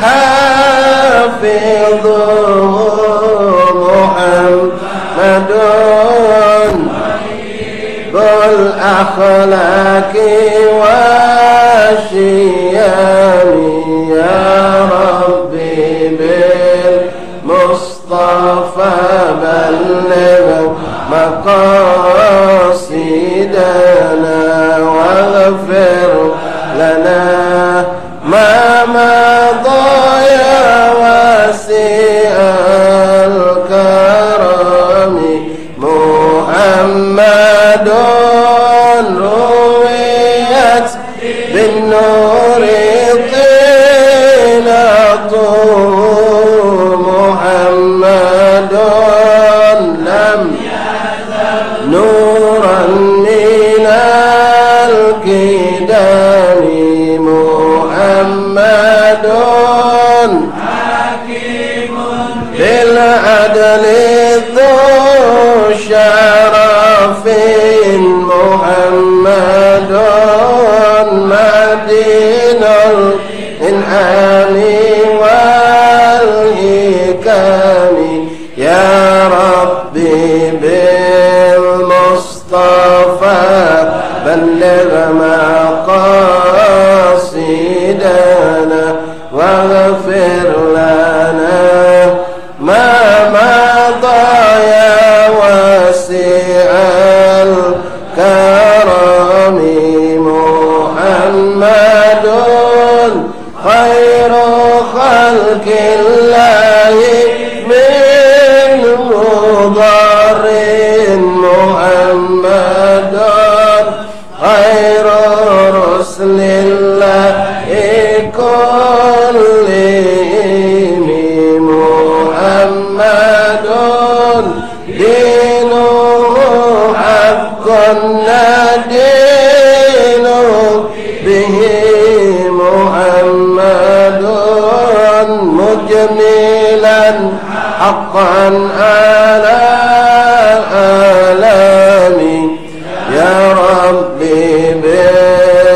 حافظه محمد بالأخلاق والشيم يا ربي بالمصطفى بلغ مقاصدنا واغفر لنا ما مضى يا واسع الكرم محمد رويت بالنور طينته محمد لم نورا من الكدام محمد حكيم بالعدل ذو شرف محمد مدين الإنعام والحكم يا ربي بالمصطفى بلغ مقاصدنا واغفر لنا ما مضى يا واسع الكرم محمد خير خلق الله من مضر محمد خير رسل الله كلهم محمد دينه حق ندين به محمد مجملا حقا على الآلام يا ربي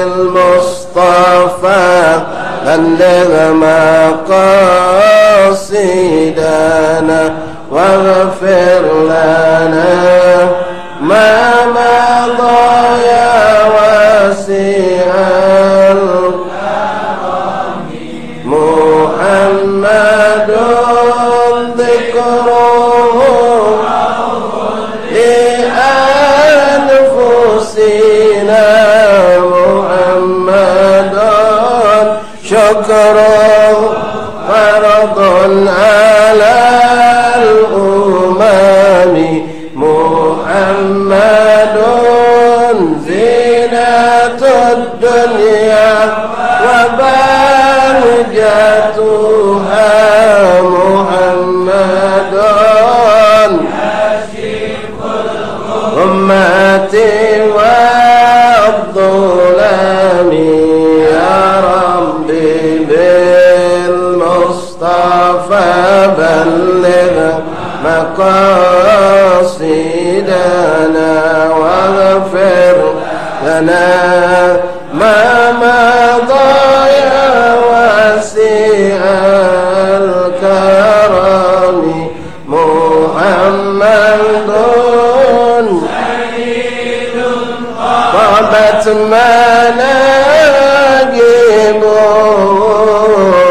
بالمصطفى بلغ مقاصدنا واغفر لنا ما مضى يا واسع الكرم محمد ذكره لأنفسنا محمد شكره فرض على الأمم محمد زينة الدنيا وبهجتها محمد أمتي والظلام يا ربي بالمصطفى بلغ مقاصدنا واغفر لنا ما مضى يا واسع الكرم محمد طابت مناقبه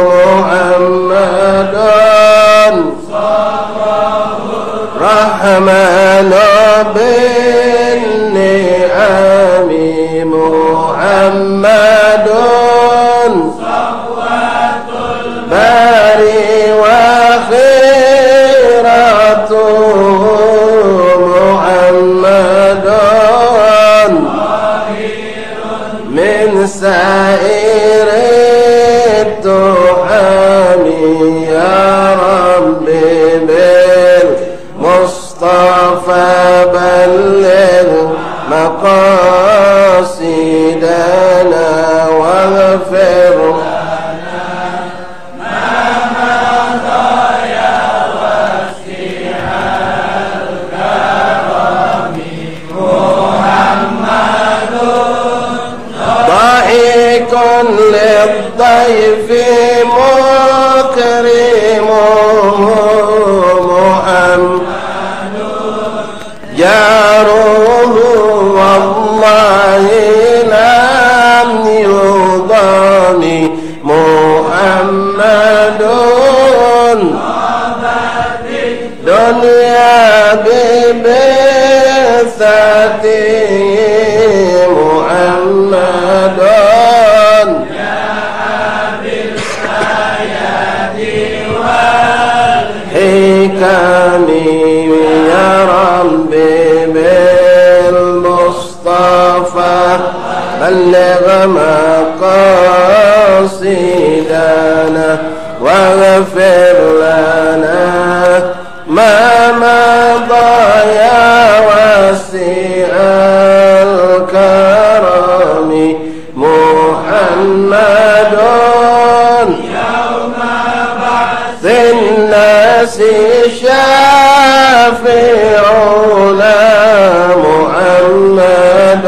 محمد رحمن بالنعم محمد صفوة الباري وخيرته محمد من سائر التحام يا ربي بالمصطفى بلغ مقاصدنا واغفر للضيف وكريمه محمد جاره والله لم يضام محمد دنيا ببعثته محمد يا أبي الآيات والحكم يا ربي بالمصطفى بلغ مقاصدنا واغفر لنا ما مضى يا واسع الكرم محمد يوم بعث الناس شافعنا محمد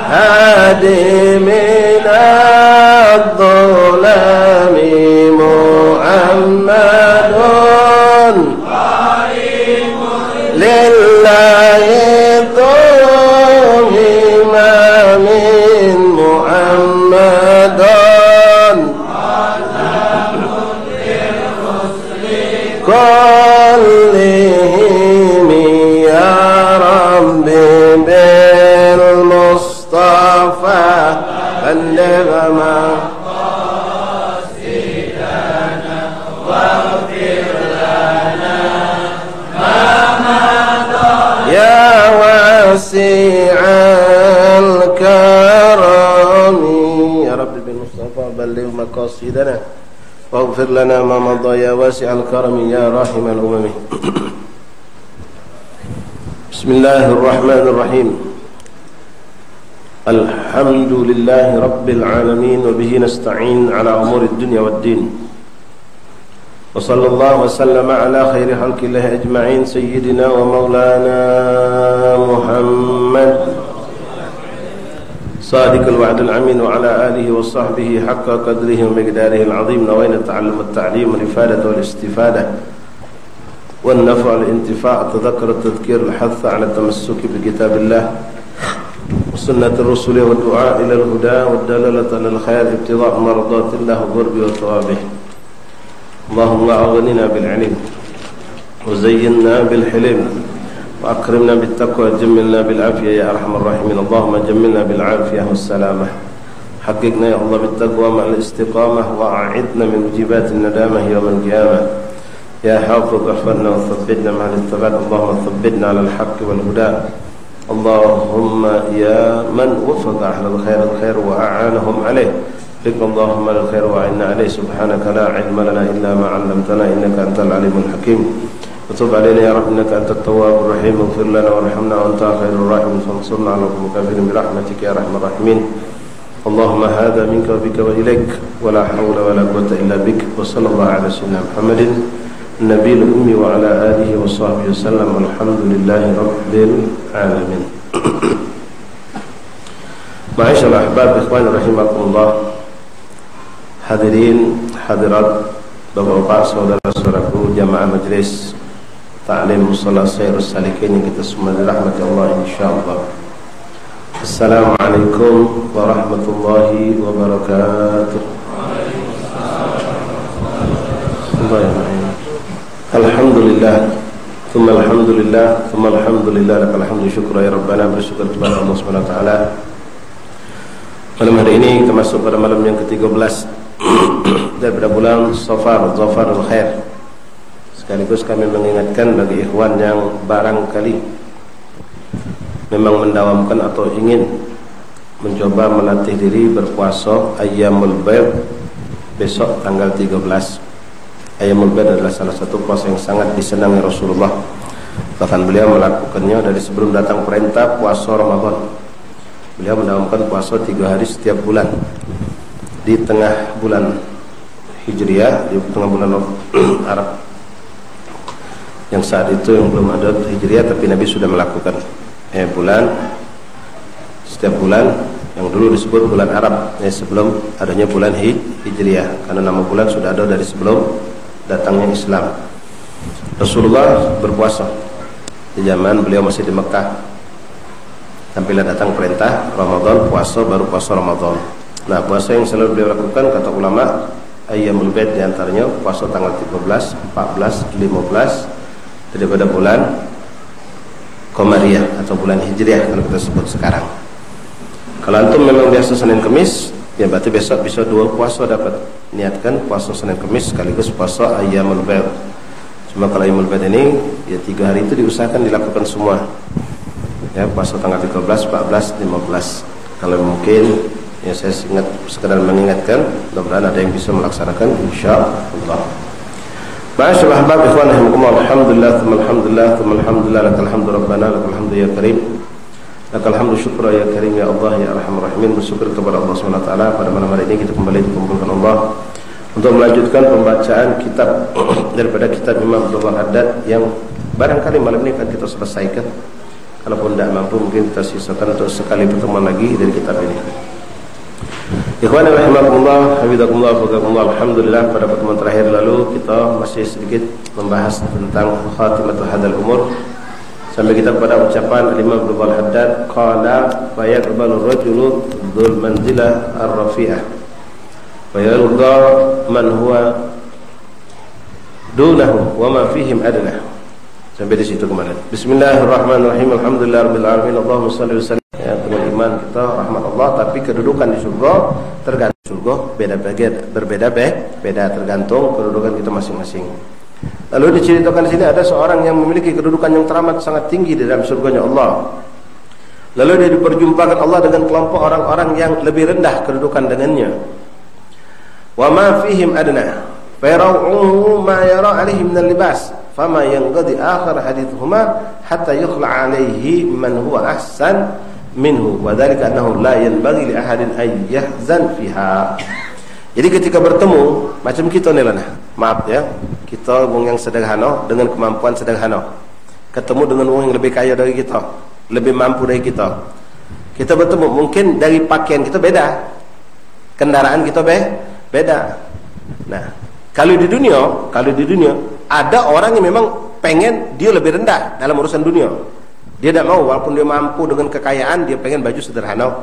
هادي من الظلام محمد قائم لله ثم إمام محمد كلهم يا رب بالمصطفى بلغ مقاصدنا واغفر لنا ما مضى يا واسع الكرم يا رب بالمصطفى بلغ مقاصدنا واغفر لنا ما مضى يا واسع الكرم يا راحم الأمم. بسم الله الرحمن الرحيم. الحمد لله رب العالمين وبه نستعين على أمور الدنيا والدين وصلى الله وسلم على خير خلق الله أجمعين سيدنا ومولانا محمد صادق الوعد الأمين وعلى آله وصحبه حق قدره ومقداره العظيم. نوينا تعلم التعليم والإفادة والاستفادة والنفع والانتفاع التذكر التذكير الحث على التمسك بكتاب الله وسنة الرسل والدعاء إلى الهدى والدلالة على الخير ابتغاء مرضات الله وقرب وثوابه. اللهم أغننا بالعلم وزينا بالحلم وأكرمنا بالتقوى وجملنا بالعافية يا أرحم الراحمين. اللهم جملنا بالعافية والسلامة حققنا يا الله بالتقوى مع الاستقامة وأعدنا من موجبات الندامة يوم القيامة. يا حافظ احفظنا وثبتنا مع الثبات. اللهم ثبتنا على الحق والهدى. اللهم يا من وفق أهل الخير الخير وأعانهم عليه فك اللهم للخير وأعنا عليه. سبحانك لا علم لنا إلا ما علمتنا إنك أنت العليم الحكيم. وتب علينا يا رب إنك أنت التواب الرحيم. اغفر لنا وارحمنا وأنت خير الراحمين فانصرنا على القوم الكافرين برحمتك يا أرحم الراحمين. اللهم هذا منك وبك وإليك ولا حول ولا قوة إلا بك. وصلى الله على سيدنا محمد النبي الأمي وعلى آله وصحبه وسلم والحمد لله رب العالمين. Ma'asyiral ahbab ikhwan rahimakumullah, hadirin hadirat bapak-bapak saudara-saudaraku jamaah majelis Ta'lim Mushalah Sairus Salikin yang kita semua dirahmati Allah insyaallah. Assalamualaikum warahmatullahi wabarakatuh. Alhamdulillah, thumma alhamdulillah, lakal hamdu syukra ya Rabbana. Bersyukur kepada Allah Subhanahu wa taala. Malam hari ini kita masuk pada malam yang ke-13 daripada bulan Safar, Zafarul Khair. Sekaligus kami mengingatkan bagi ikhwan yang barangkali memang mendawamkan atau ingin mencoba melatih diri berpuasa Ayyamul Bayd besok tanggal 13. Ayyamul Bayd adalah salah satu puasa yang sangat disenangi Rasulullah. Bahkan beliau melakukannya dari sebelum datang perintah puasa Ramadan. Beliau mendawamkan puasa 3 hari setiap bulan. Di tengah bulan Hijriah, di tengah bulan Arab yang saat itu yang belum ada Hijriah, tapi Nabi sudah melakukan setiap bulan yang dulu disebut bulan Arab sebelum adanya bulan Hijriah, karena nama bulan sudah ada dari sebelum datangnya Islam. Rasulullah berpuasa di zaman beliau masih di Mekah, sampailah datang perintah Ramadan, puasa, baru puasa Ramadan. Nah, puasa yang selalu beliau lakukan, kata ulama, Ayyamul Bid diantaranya puasa tanggal 13, 14, 15 daripada bulan Qamariyah atau bulan Hijriah kalau kita sebut sekarang. Kalau antum memang biasa Senin Kemis, ya berarti besok bisa 2 puasa dapat. Niatkan puasa Senin Kemis sekaligus puasa Ayyamul Bid. Cuma kalau Ayyamul Bid ini ya 3 hari itu diusahakan dilakukan semua. Ya, puasa tanggal 13, 14, 15. Kalau mungkin ya saya ingat, sekedar mengingatkan, mudah-mudahan ada yang bisa melaksanakan insyaallah. Ma'asyiral ahbab ikhwan rahimakumullah, alhamdulillah tsumma alhamdulillah tsumma alhamdulillah, lakal hamdu rabbana lakal hamdu ya karim. Lakal hamdu syukra ya karim ya Allah ya arhamar rahimin. Bersyukur kepada Allah Subhanahu wa taala pada malam hari ini kita kembali dikumpulkan Allah untuk melanjutkan pembacaan kitab daripada kitab Imam Abdul Haddad yang barangkali malam ini akan kita selesaikan. Kalaupun tidak mampu mungkin kita sisakan untuk sekali pertemuan lagi dari kitab ini. Ikhwan rahimakumullah, hafizakumullah, faqakumullah. Alhamdulillah, pada pertemuan terakhir lalu kita masih sedikit membahas tentang khatimatul hadal umur sampai kita pada ucapan Imam Abdul Haddad, qala fa yaqbalu ar-rajulu dzul manzilah ar-rafi'ah wa yarda man huwa dunahu wa ma fihim adna. Sampai di situ kemarin. Bismillahirrahmanirrahim. Alhamdulillahirabbil alamin. Allahumma shalli wa sallim. Ya, dengan iman kita rahmat Allah, tapi kedudukan di surga tergantung surga berbeda tergantung kedudukan kita masing-masing. Lalu diceritakan di sini ada seorang yang memiliki kedudukan yang teramat sangat tinggi di dalam surganya Allah. Lalu dia diperjumpakan Allah dengan kelompok orang-orang yang lebih rendah kedudukan dengannya. Wa ma fihim adna fa yarau ma yara alaihi min al-libas fama yanqadi akhir hadithuhuma hatta yukhla alaihi man huwa ahsan minhu wa dzalika annahu la yanbaghi li ahadin ay yahzan fiha. Jadi ketika bertemu macam kita ni lah, maaf ya, kita wong yang sederhana dengan kemampuan sederhana ketemu dengan wong yang lebih kaya dari kita, lebih mampu dari kita. Kita bertemu, mungkin dari pakaian kita beda, kendaraan kita beda. Nah, kalau di dunia ada orang yang memang pengen dia lebih rendah dalam urusan dunia. Dia tidak mau, walaupun dia mampu dengan kekayaan, dia pengen baju sederhana.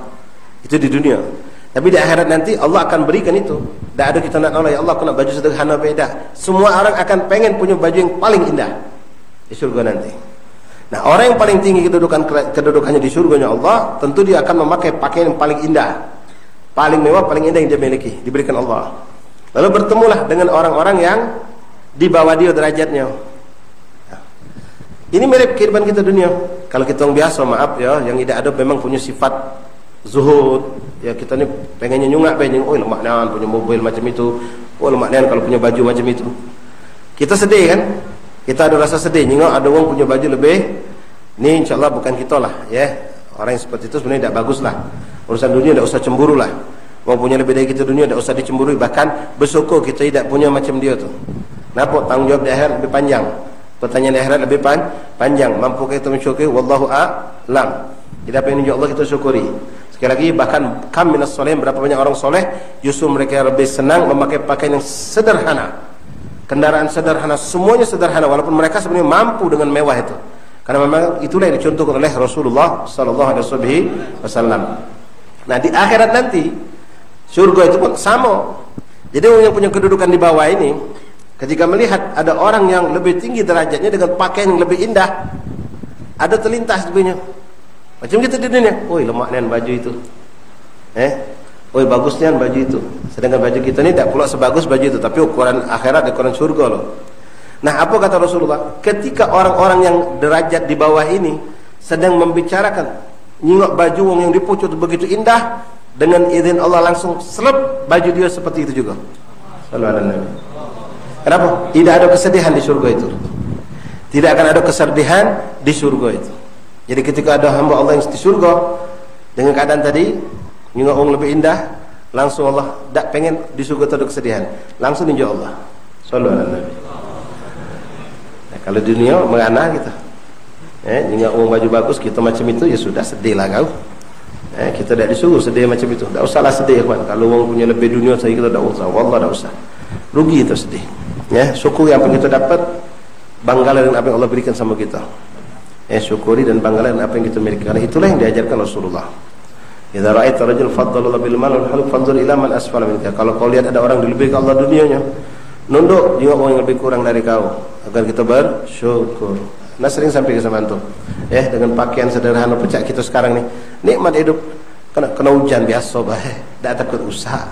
Itu di dunia. Tapi di akhirat nanti Allah akan berikan itu. Tidak ada kita nak Allah, ya Allah aku nak baju sederhana, beda. Semua orang akan pengen punya baju yang paling indah di surga nanti. Nah, orang yang paling tinggi kedudukannya di surganya Allah, tentu dia akan memakai pakaian yang paling indah, paling mewah, paling indah yang dia miliki, diberikan Allah. Lalu bertemulah dengan orang-orang yang di bawah dia derajatnya. Ini mirip kehidupan kita dunia. Kalau kita yang biasa, maaf ya, yang tidak ada memang punya sifat zuhud. Ya kita ni pengennya nyungak oh lemak nian punya mobil macam itu. Oh lemak nian kalau punya baju macam itu. Kita sedih kan? Kita ada rasa sedih. Nyungak ada orang punya baju lebih. Ni insyaAllah bukan kita lah. Ya, orang yang seperti itu sebenarnya tidak bagus lah. Urusan dunia tidak usah cemburu lah. Orang punya lebih dari kita dunia tidak usah dicemburui. Bahkan bersyukur kita tidak punya macam dia tu. Kenapa? Tanggungjawab di akhirat lebih panjang. Pertanyaan di akhirat lebih panjang. Mampukah kita mensyukuri? Wallahu a'lam. Tidak apa yang menunjuk Allah kita syukuri. Sekali lagi, bahkan kam minas solehin, berapa banyak orang soleh justru mereka lebih senang memakai pakaian yang sederhana, kendaraan sederhana, semuanya sederhana, walaupun mereka sebenarnya mampu dengan mewah itu. Karena memang itulah yang dicontohkan oleh Rasulullah sallallahu alaihi wasallam. Nah, di akhirat nanti surga itu pun sama. Jadi orang yang punya kedudukan di bawah ini, ketika melihat ada orang yang lebih tinggi derajatnya dengan pakaian yang lebih indah, ada terlintas sebenarnya. Macam kita di dunia, oi lemak nian baju itu. Oi bagus nian baju itu. Sedangkan baju kita ni tak pula sebagus baju itu, tapi ukuran akhirat, ukuran surga loh. Nah, apa kata Rasulullah? Ketika orang-orang yang derajat di bawah ini sedang membicarakan nyingok baju yang dipucut begitu indah, dengan izin Allah langsung selep baju dia seperti itu juga. Sallallahu alaihi wasallam. Kenapa? Tidak ada kesedihan di surga itu. Tidak akan ada kesedihan di surga itu. Jadi ketika ada hamba Allah yang di surga dengan keadaan tadi nyingok orang lebih indah, langsung Allah tak pengen di surga tak ada kesedihan, langsung ninja Allah. Sallallahu alaihi wasallam. Nah, kalau dunia mengana kita, nyingok orang baju bagus kita macam itu, ya sudah sedih lah kau. Kita tidak disuruh sedih macam itu. Tak usahlah sedih kawan. Kalau orang punya lebih dunia saya kita tak usah. Wallah tak usah. Rugi itu sedih. Syukuri apa yang kita dapat, banggalah dengan apa yang Allah berikan sama kita. Syukuri dan banggalah dengan apa yang kita miliki. Karena itulah yang diajarkan Rasulullah. Idza ra'aita rajul faddala bil mal wal huluk fanzur ila man asfala minka. Kalau kau lihat ada orang dilebihkan Allah dunianya, nunduk juga orang yang lebih kurang dari kau agar kita bersyukur. Nah sering sampai ke zaman tu. Dengan pakaian sederhana pecah kita sekarang ni, nikmat hidup. Kena hujan biasa baik, tak takut usaha.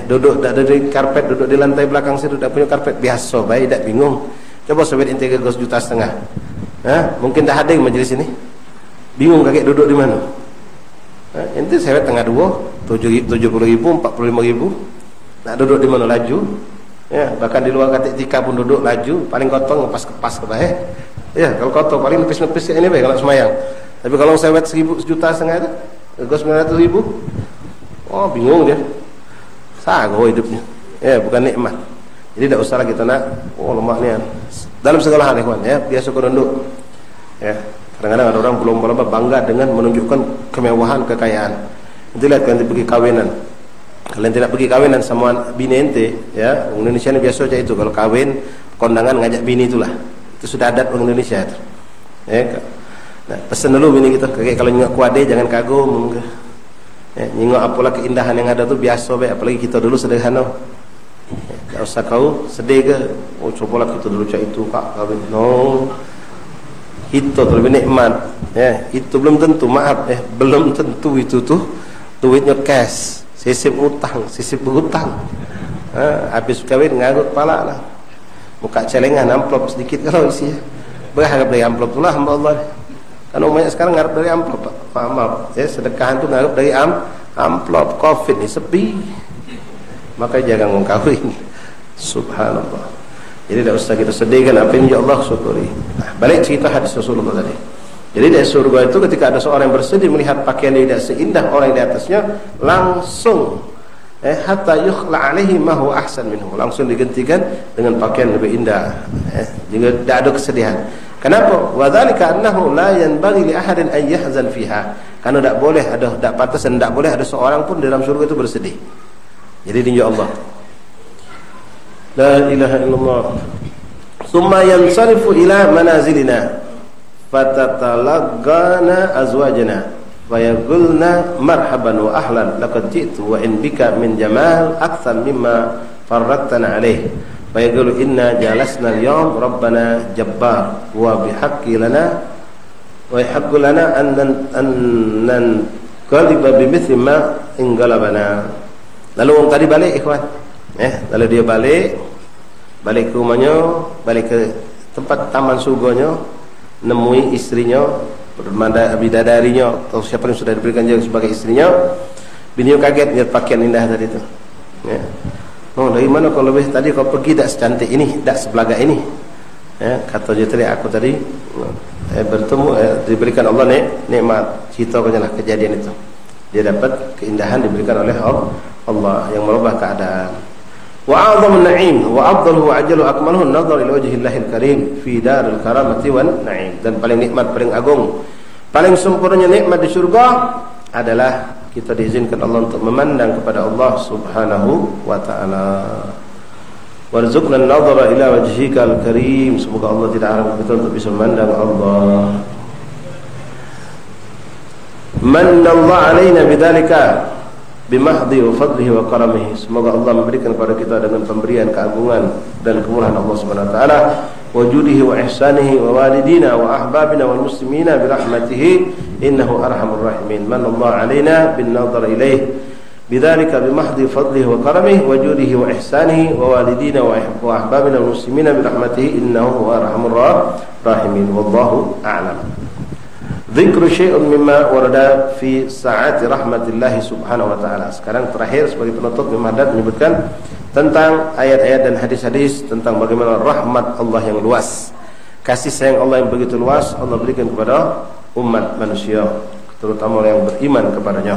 Duduk tak ada di karpet, duduk di lantai belakang situ tak punya karpet biasa baik, tak bingung. Coba sobat inti ke 2,5 juta. Mungkin dah hadir majlis ini. Bingung kakek duduk di mana? Inti saya tengah 70,000, 45,000. Nak duduk di mana laju? Bahkan di luar katik tika pun duduk laju, paling kotor ngepas-kepas ke baik. Kalau kotor paling nepis-nepis ini baik kalau semayang. Tapi kalau saya 1,5 juta itu, 900,000, bingung dia. Sago hidupnya. Bukan nikmat. Jadi tak usahlah kita nak lemah ni. Dalam segala hal kawan, biasa kau duduk. Kadang-kadang ada orang belum bangga dengan menunjukkan kemewahan, kekayaan. Nanti lihat kalau pergi kawinan. Kalian tidak pergi kawinan sama bini ente, Indonesia ni biasa aja itu. Kalau kawin, kondangan ngajak bini itulah. Itu sudah adat orang Indonesia itu. Nah, pesan dulu bini kita, kakek kalau nyengok kuade jangan kagum. Nyengok apalah keindahan yang ada tu biasa baik, apalagi kita dulu sederhana. Tak usah kau sedih ke? Cobalah kita dulu cak itu kak kawin. No. Itu lebih nikmat. Itu belum tentu, maaf belum tentu itu tuh duitnya cash. Sisip utang, sisip berhutang. Habis kawin ngarut kepala lah. Buka celengan amplop sedikit kalau isi. Berharap dari amplop itulah hamba Allah. Kan umumnya sekarang ngarep dari amplop, Pak. Maaf, sedekahan tu ngarep dari amplop. Covid ni sepi. Maka jangan mengkawin. Subhanallah. Jadi tak usah kita sedihkan apa yang Allah syukuri. Balik cerita hadis Rasulullah tadi. Jadi dari surga itu ketika ada seorang yang bersedih melihat pakaian dia tidak seindah orang di atasnya, langsung hatta yukhla alaihi ma huwa ahsan minhu, langsung digantikan dengan pakaian lebih indah. Jika tidak ada kesedihan. Kenapa? Wa dzalika annahu la yanbaghi li ahadin an yahzan fiha. Karena tidak boleh ada, tidak pantas dan tidak boleh ada seorang pun dalam surga itu bersedih. Jadi tinjau Allah. La ilaha illallah. Thumma yansarifu ila manazilina fatatalaqana azwajana fayaqulna marhaban wa ahlan laqad ji'tu wa in bika min jamal akthar mimma farratna alayh fayaqulu inna jalasna al-yawm rabbana jabbar wa bihaqqi lana wa yahaqqu lana an qaliba bimithli ma inggalabana. Lalu orang tadi balik ikhwan, lalu dia balik ke rumahnya, balik ke tempat taman surganya, nemui istrinya, bidadarinya atau siapa yang sudah diberikan dia sebagai istrinya. Bininya kaget lihat pakaian indah tadi itu. Dari mana kau lebih tadi kau pergi tak secantik ini, tak sebelaga ini? Kata dia tadi, aku tadi bertemu, diberikan Allah nikmat. Cerita lah kejadian itu. Dia dapat keindahan diberikan oleh Allah yang merubah keadaan. Wa a'dhamu an-na'im wa afdaluhu wa ajalu akmaluhu an-nadhar ila wajhillahil karim fi daril karamati wan na'im. Dan paling nikmat, paling agung, paling sempurnanya nikmat di surga adalah kita diizinkan Allah untuk memandang kepada Allah Subhanahu wa taala. Warzuqna an-nadhara ila wajhikal karim. Semoga Allah tidak haram kita untuk bisa memandang Allah. Manna Allah alaina bidzalika bimahdi wa fadlihi wa karamihi. Semoga Allah memberikan kepada kita dengan pemberian keagungan dan kemurahan Allah Subhanahu wa taala, wujudihi wa ihsanihi wa walidina wa ahbabina wal muslimina bi rahmatihi innahu arhamur rahimin. Man Allah alaina bin nadhar ilaih bidzalika bimahdi fadlihi wa karamihi wujudihi wa ihsanihi wa walidina wa ahbabina wal muslimina bi rahmatihi innahu arhamur rahimin. Wallahu a'lam. Dzikru syai'un mimma warada fi sa'ati rahmatillah subhanahu wa ta'ala. Sekarang terakhir sebagai penutup Imam Haddad menyebutkan tentang ayat-ayat dan hadis-hadis tentang bagaimana rahmat Allah yang luas, kasih sayang Allah yang begitu luas Allah berikan kepada umat manusia, terutama orang yang beriman kepadanya.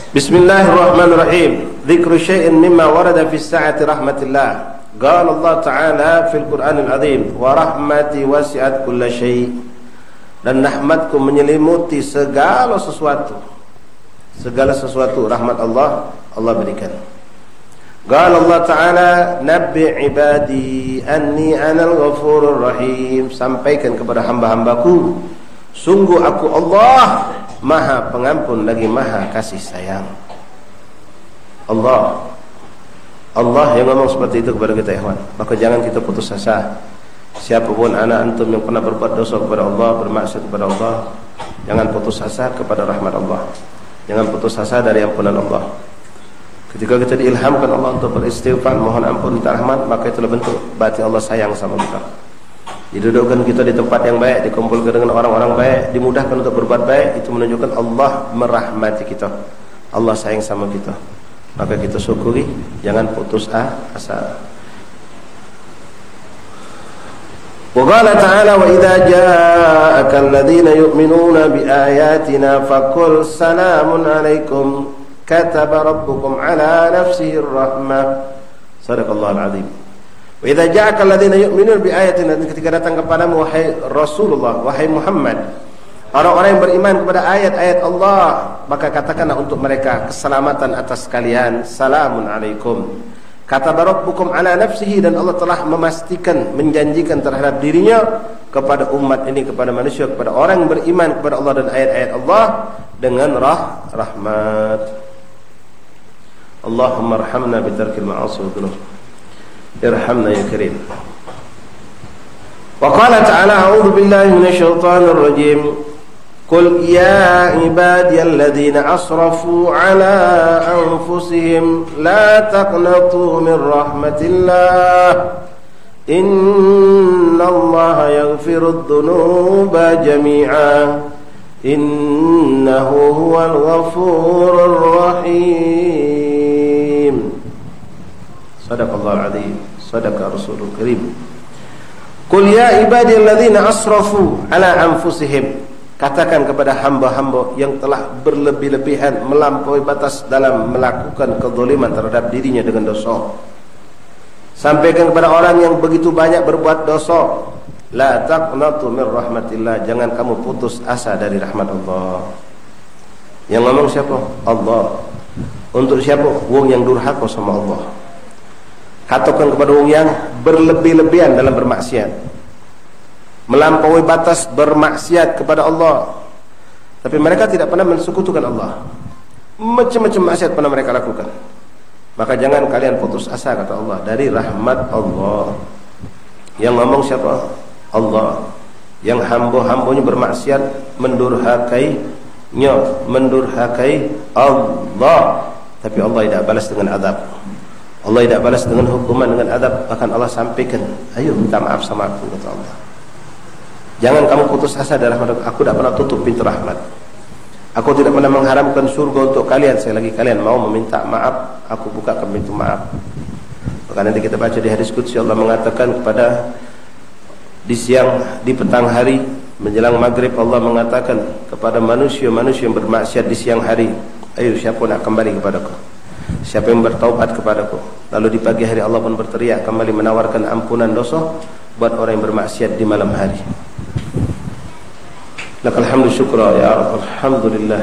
Bismillahirrahmanirrahim. Dzikru syai'in mimma warada fi sa'ati rahmatillah. Qala Allah Ta'ala fil Qur'anil Azim, wa rahmati wasi'at kulla syai'. dan rahmatku menyelimuti segala sesuatu. Segala sesuatu rahmat Allah berikan. Qala Allah Ta'ala, nabbi ibadi anni anal ghafurur rahim. Sampaikan kepada hamba-hambaku, sungguh aku Allah Maha Pengampun lagi Maha Kasih Sayang. Allah yang ngomong seperti itu kepada kita, ikhwan. Maka jangan kita putus asa. Siapapun anak antum yang pernah berbuat dosa kepada Allah, bermaksiat kepada Allah, jangan putus asa kepada rahmat Allah. Jangan putus asa dari ampunan Allah. Ketika kita diilhamkan Allah untuk beristighfar, mohon ampun, minta rahmat, maka itulah bentuk berarti Allah sayang sama kita. Didudukkan kita di tempat yang baik, dikumpulkan dengan orang-orang baik, dimudahkan untuk berbuat baik, itu menunjukkan Allah merahmati kita. Allah sayang sama kita. Maka kita syukuri, jangan putus asa. Wa qala ta'ala, wa idza ja'aka alladhina yu'minuna bi ayatina faqul salamun 'alaikum kataba rabbukum 'ala nafsihi ar-rahmah. Shadaqallahul 'azim. Wa idza ja'aka alladhina yu'minuna bi ayatina, ketika datang kepadamu wahai Rasulullah, wahai Muhammad, orang-orang yang beriman kepada ayat-ayat Allah, maka katakanlah untuk mereka keselamatan atas kalian, salamun 'alaikum. Kataba rabbukum ala nafsihi, dan Allah telah memastikan, menjanjikan terhadap dirinya kepada umat ini, kepada manusia, kepada orang yang beriman kepada Allah dan ayat-ayat Allah dengan rahmat. Allahumma arhamna bitarkil ma'asi wa dhunub. Irhamna ya karim. Wa qala ta'ala, a'udzu billahi minasy syaithanir rajim. Qul ya ibadiyalladzina asrafu ala anfusihim la taqnatu min rahmatillah innallaha yaghfirudz dzunuba jami'a innahu huwal ghafurur rahim. Shadaqallahul azim, shadaqa rasulul karim. Qul ya ibadiyalladzina asrafu ala anfusihim, katakan kepada hamba-hamba yang telah berlebih-lebihan, melampaui batas dalam melakukan kezaliman terhadap dirinya dengan dosa. Sampaikan kepada orang yang begitu banyak berbuat dosa, la taqnatu min rahmatillah, jangan kamu putus asa dari rahmat Allah. Yang ngomong siapa? Allah. Untuk siapa? Wong yang durhaka sama Allah. Katakan kepada wong yang berlebih-lebihan dalam bermaksiat, melampaui batas bermaksiat kepada Allah, tapi mereka tidak pernah mensekutukan Allah. Macam-macam maksiat pernah mereka lakukan. Maka jangan kalian putus asa, kata Allah, dari rahmat Allah. Yang ngomong siapa? Allah. Yang hamba-hambanya bermaksiat, mendurhakai Allah, tapi Allah tidak balas dengan azab. Allah tidak balas dengan hukuman, dengan azab. Bahkan Allah sampaikan, ayo minta maaf sama aku, kata Allah. Jangan kamu putus asa dari rahmat aku. Tidak pernah tutup pintu rahmat. Aku tidak pernah mengharamkan surga untuk kalian. Selagi kalian mau meminta maaf, aku bukakan pintu maaf. Maka nanti kita baca di hadis qudsi, Allah mengatakan kepada di petang hari menjelang maghrib, Allah mengatakan kepada manusia-manusia yang bermaksiat di siang hari, ayo siapa nak kembali kepadaku, siapa yang bertaubat kepadaku. Lalu di pagi hari Allah pun berteriak kembali menawarkan ampunan dosa buat orang yang bermaksiat di malam hari. Lakal hamdu syukra ya Rabb, alhamdulillah.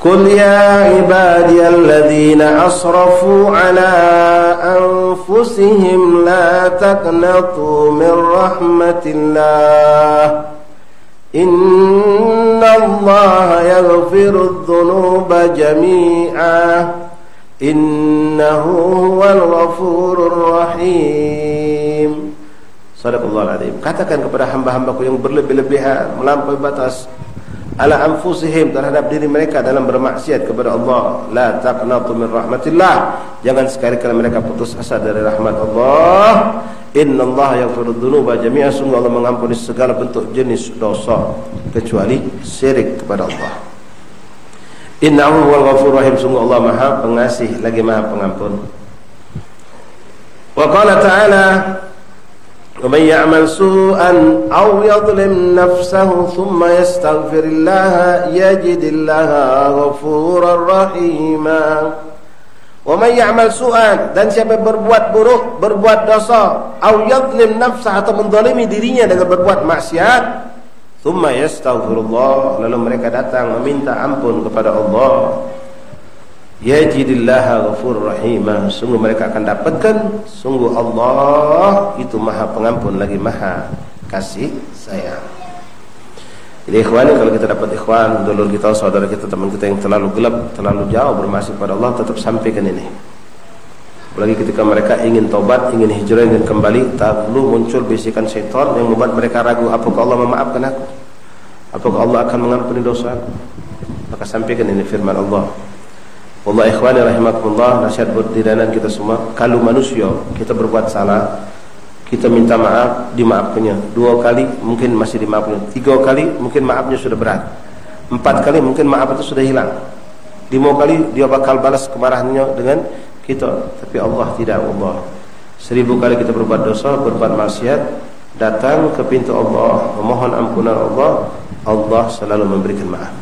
Qul ya ibadiyalladzina asrafu ala anfusihim la taqnatu min rahmatillah innallaha yaghfirudz dzunuba jami'a innahu huwal ghafurur rahim. Shadaqallahul azim. Katakan kepada hamba-hambaku yang berlebih-lebihan, melampaui batas, ala anfusihim, terhadap diri mereka dalam bermaksiat kepada Allah, la taqnatu min rahmatillah, jangan sekali-kali mereka putus asa dari rahmat Allah. Innallaha yaghfirudz dzunuba jami'a, sungguh Allah mengampuni segala bentuk jenis dosa kecuali syirik kepada Allah. Innahu huwal ghafurur rahim, sungguh Allah Maha Pengasih lagi Maha Pengampun. Wa qala ta'ala, ومن يعمل سوءا أو يظلم نفسه ثم يستغفر الله يجد الله غفورا رحيما Wa may ya'mal su'an, dan siapa berbuat buruk, berbuat dosa, au yadhlim nafsah, atau menzalimi dirinya dengan berbuat maksiat, thumma yastaghfirullah, lalu mereka datang meminta ampun kepada Allah, yajidillaha ghafurur rahim, sungguh mereka akan dapatkan, sungguh Allah itu Maha Pengampun lagi Maha Kasih Sayang. Jadi ikhwan, kalau kita dapat ikhwan, dulur kita, saudara kita, teman kita yang terlalu gelap, terlalu jauh bermaksud pada Allah, tetap sampaikan ini. Apalagi ketika mereka ingin taubat, ingin hijrah, ingin kembali, tak perlu muncul bisikan syaitan yang membuat mereka ragu, apakah Allah memaafkan aku? Apakah Allah akan mengampuni dosa aku? Maka sampaikan ini firman Allah. Wallah ikhwani rahimakumullah, nasihat buat diri dan kita semua, kalau manusia kita berbuat salah, kita minta maaf, dimaafkannya 2 kali mungkin masih dimaafkannya, 3 kali mungkin maafnya sudah berat, 4 kali mungkin maaf itu sudah hilang, 5 kali dia bakal balas kemarahannya dengan kita. Tapi Allah tidak. Allah 1000 kali kita berbuat dosa, berbuat maksiat, datang ke pintu Allah, memohon ampunan Allah, Allah selalu memberikan maaf.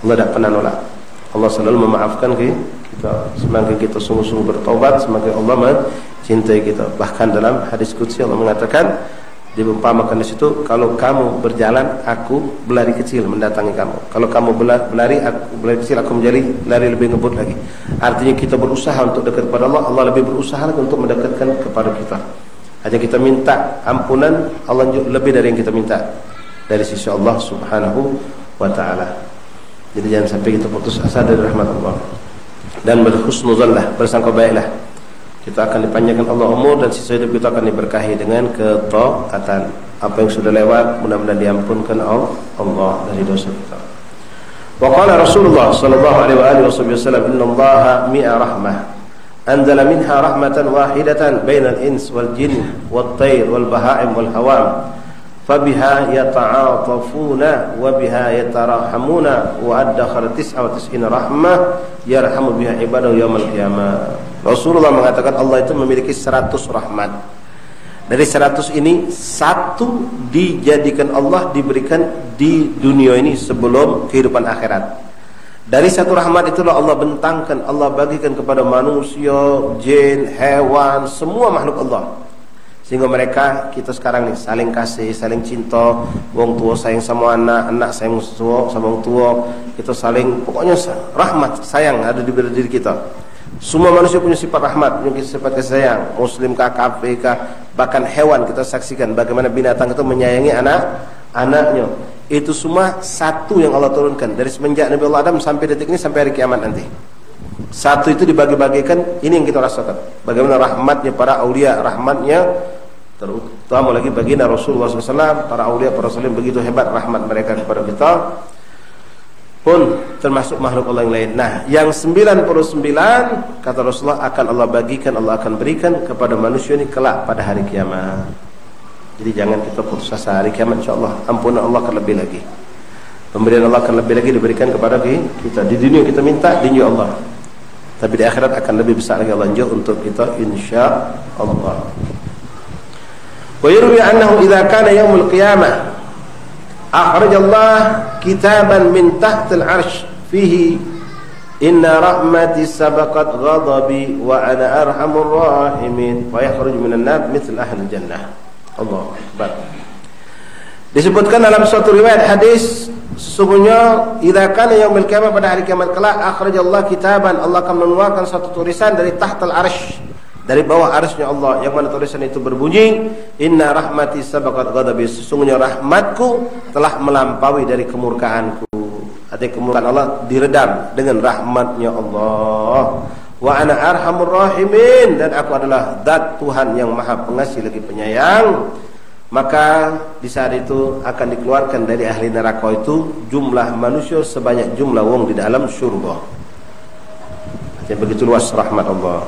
Allah tidak pernah nolak. Allah selalu memaafkan kita semakin kita sungguh-sungguh bertaubat, semakin Allah mencintai kita. Bahkan dalam hadis qudsi Allah mengatakan, diumpamakan di situ, kalau kamu berjalan, aku berlari kecil mendatangi kamu. Kalau kamu berlari, aku berlari kecil, aku menjadi lari lebih ngebut lagi. Artinya kita berusaha untuk dekat kepada Allah, Allah lebih berusaha lagi untuk mendekatkan kepada kita. Hanya kita minta ampunan, Allah lebih dari yang kita minta dari sisi Allah Subhanahu wa ta'ala. Jadi jangan sampai kita putus asa dari rahmat Allah, dan berhusnuzanlah, bersangka baiklah, kita akan dipanjangkan Allah umur, dan sisa hidup kita akan diberkahi dengan ketaatan. Apa yang sudah lewat mudah-mudahan diampunkan Allah dari dosa kita. Wa qala Rasulullah sallallahu alaihi wasallam, innallaha mi'a rahmah, anzala minha rahmatan wahidatan bainal ins wal jin wat tayr wal bahaim wal hawam, fabiha yata'atafuna wa biha yatarahamuna wa addakhara 99 rahmah yarhamu biha ibadahu yaumil qiyamah. Rasulullah mengatakan Allah itu memiliki 100 rahmat. Dari 100 ini, 1 dijadikan Allah, diberikan di dunia ini sebelum kehidupan akhirat. Dari 1 rahmat itulah Allah bentangkan, Allah bagikan kepada manusia, jin, hewan, semua makhluk Allah. Sehingga mereka, kita sekarang nih, saling kasih, saling cinta, wong tua sayang sama anak, anak sayang sama wong tua, kita saling, pokoknya rahmat, sayang ada di diri kita. Semua manusia punya sifat rahmat, punya sifat kasih sayang, muslim kah, kafir kah, bahkan hewan kita saksikan bagaimana binatang itu menyayangi anaknya. Itu semua 1 yang Allah turunkan dari semenjak Nabi Allah Adam sampai detik ini, sampai hari kiamat nanti. 1 itu dibagi-bagikan, ini yang kita rasakan. Bagaimana rahmatnya para aulia, rahmatnya terutama lagi baginda Rasulullah SAW, para aulia, para salim, begitu hebat rahmat mereka kepada kita, pun termasuk makhluk Allah yang lain. Nah, yang 99 kata Rasulullah akan Allah bagikan, Allah akan berikan kepada manusia ini kelak pada hari kiamat. Jadi jangan kita putus asa, hari kiamat insyaAllah ampunan Allah akan lebih lagi, pemberian Allah akan lebih lagi diberikan kepada kita. Di dunia kita minta, di dunia Allah, tapi di akhirat akan lebih besar lagi Allah lanjut untuk kita insyaallah. Wa yurwi annahu idza kana yaumul qiyamah akhrajallah kitaban min tahtil arsh fihi inna rahmati sabaqat ghadabi wa ana arhamur rahimin wa yakhruj minan nar mithl ahli jannah. Allahu akbar. Disebutkan dalam suatu riwayat hadis, sesungguhnya idza kana yaumul qiyamah, pada hari kiamat kelak, akhrajallah kitaban, Allah akan mengeluarkan satu tulisan dari tahtal arsy, dari bawah arsy-Nya Allah, yang mana tulisan itu berbunyi, inna rahmati sabaqat ghadabi, sesungguhnya rahmatku telah melampaui dari kemurkaanku. Artinya kemurkaan Allah diredam dengan rahmatnya Allah. Wa ana arhamur rahimin, dan aku adalah zat Tuhan yang maha pengasih lagi penyayang. Maka di saat itu akan dikeluarkan dari ahli neraka itu jumlah manusia sebanyak jumlah wong di dalam surga. Artinya begitu luas rahmat Allah.